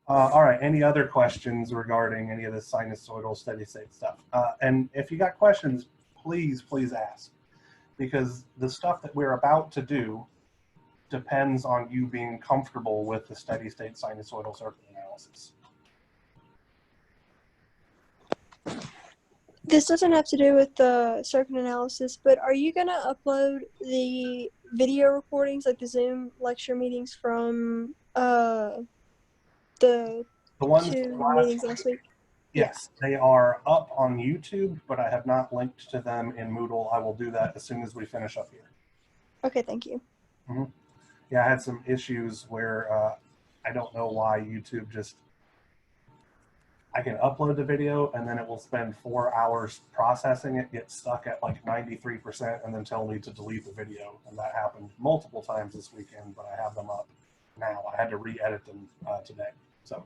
All right. Any other questions regarding any of this sinusoidal steady state stuff? And if you got questions, please ask, because the stuff that we're about to do depends on you being comfortable with the steady state sinusoidal circuit analysis. This doesn't have to do with the circuit analysis, but are you going to upload the video recordings, like the Zoom lecture meetings from the ones two from meetings last week? Yes, they are up on YouTube, but I have not linked to them in Moodle. I will do that as soon as we finish up here. Okay, thank you. Mm-hmm. Yeah, I had some issues where I don't know why YouTube just, I can upload the video and then it will spend 4 hours processing it, get stuck at like 93%, and then tell me to delete the video. And that happened multiple times this weekend, but I have them up now. I had to re-edit them today. So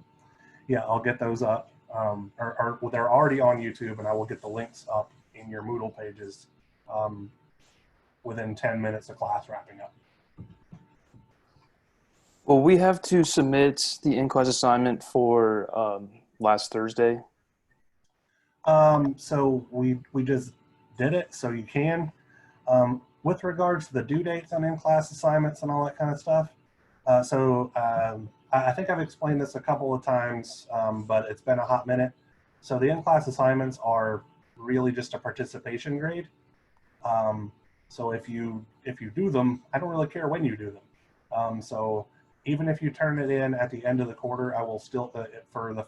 yeah, I'll get those up. Or they're already on YouTube, and I will get the links up in your Moodle pages within 10 minutes of class wrapping up. Well, we have to submit the in-class assignment for last Thursday. So we just did it, so you can. With regards to the due dates on in-class assignments and all that kind of stuff, I think I've explained this a couple of times, but it's been a hot minute. So the in-class assignments are really just a participation grade. So if you do them, I don't really care when you do them. So even if you turn it in at the end of the quarter, I will still, for the,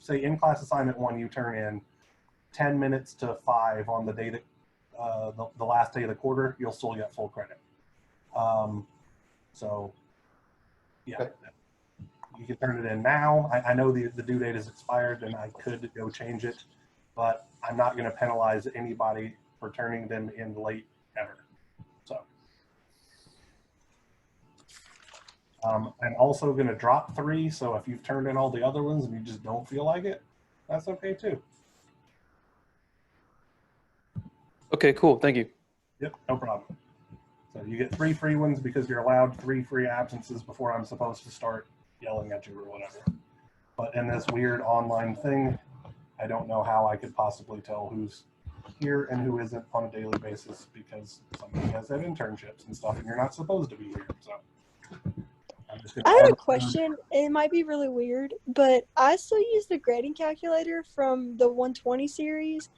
say, in-class assignment 1, you turn in 10 minutes to 5 on the day that, the last day of the quarter, you'll still get full credit. So, yeah, Okay. you can turn it in now. I know the due date is expired, and I could go change it, but I'm not going to penalize anybody for turning them in late ever. So, I'm also going to drop 3. So if you've turned in all the other ones and you just don't feel like it, that's okay too. Okay, cool. Thank you. Yep, no problem. So you get 3 free ones because you're allowed 3 free absences before I'm supposed to start yelling at you or whatever. But in this weird online thing, I don't know how I could possibly tell who's here and who isn't on a daily basis because some of you guys have internships and stuff and you're not supposed to be here. So I'm just I have gonna a question. It might be really weird, but I still use the grading calculator from the 120 series,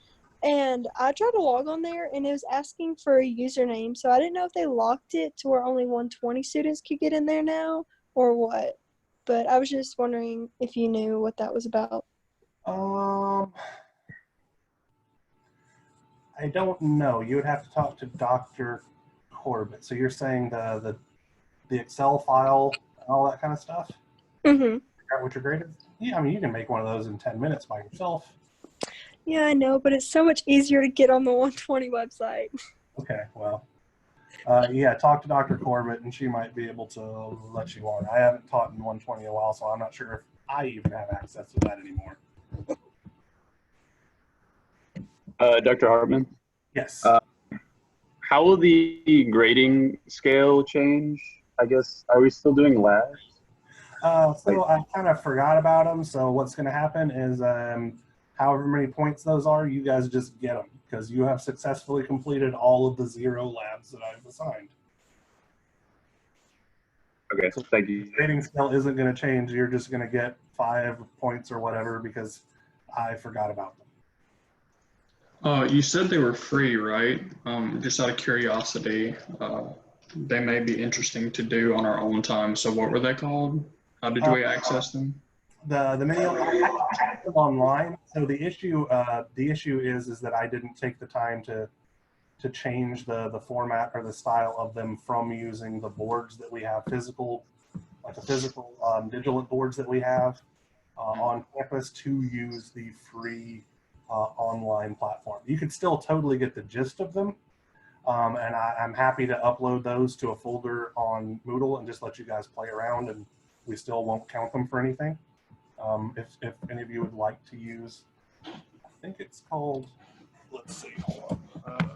and I tried to log on there, and it was asking for a username, so I didn't know if they locked it to where only 120 students could get in there now, or what. But I was just wondering if you knew what that was about. I don't know. You would have to talk to Dr. Corbett. So you're saying the Excel file and all that kind of stuff? Mm-hmm. Figure out what your grade is? Yeah, I mean, you can make one of those in 10 minutes by yourself. Yeah, I know, but it's so much easier to get on the 120 website. Okay, well, yeah, talk to Dr. Corbett and she might be able to let you on. I haven't taught in 120 in a while, so I'm not sure if I even have access to that anymore. Dr. Hartman, Yes. how will the grading scale change? I guess, are we still doing labs? So I kind of forgot about them. So what's going to happen is however many points those are, you guys just get them because you have successfully completed all of the 0 labs that I've assigned. Okay, So thank you. the grading scale isn't going to change. You're just going to get 5 points or whatever because I forgot about them. You said they were free, right? Just out of curiosity, they may be interesting to do on our own time. So what were they called? How did we access them? The mini online. So the issue is that I didn't take the time to change the format or the style of them from using the boards that we have physical, like the physical digital boards that we have on campus to use the free online platform. You could still totally get the gist of them. And I'm happy to upload those to a folder on Moodle and just let you guys play around, and we still won't count them for anything. If any of you would like to use, I think it's called, let's see, hold on.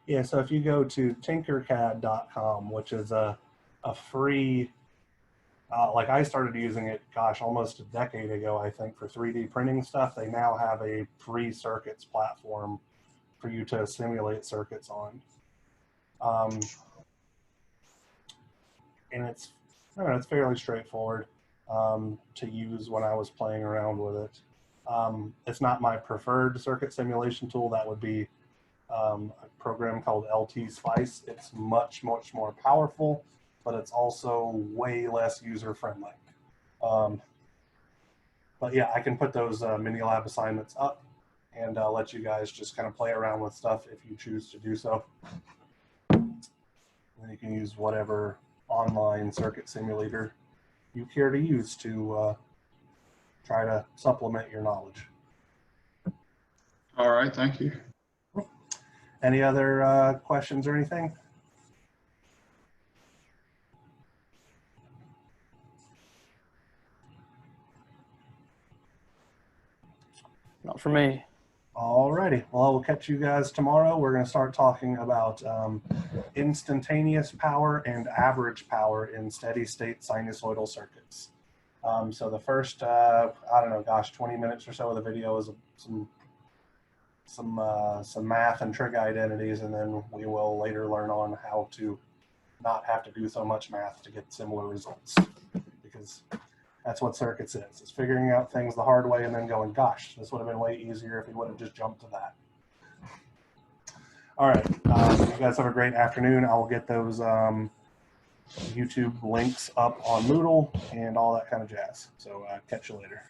Yeah, so if you go to tinkercad.com, which is a free, like I started using it, gosh, almost a decade ago, I think, for 3D printing stuff. They now have a free circuits platform for you to simulate circuits on. And it's, I don't know, it's fairly straightforward to use when I was playing around with it. It's not my preferred circuit simulation tool. That would be a program called LT Spice. It's much, much more powerful, but it's also way less user-friendly. But yeah, I can put those mini lab assignments up and let you guys just kind of play around with stuff if you choose to do so. And you can use whatever online circuit simulator you care to use to try to supplement your knowledge. All right, thank you. Any other questions or anything? Not for me. Alrighty, well, I will catch you guys tomorrow. We're going to start talking about instantaneous power and average power in steady state sinusoidal circuits. So the first, I don't know, gosh, 20 minutes or so of the video is some math and trig identities, and then we will later learn on how to not have to do so much math to get similar results, because that's what circuits is. It's figuring out things the hard way and then going, gosh, this would have been way easier if we would have just jumped to that. All right, you guys have a great afternoon. I will get those YouTube links up on Moodle and all that kind of jazz. So catch you later.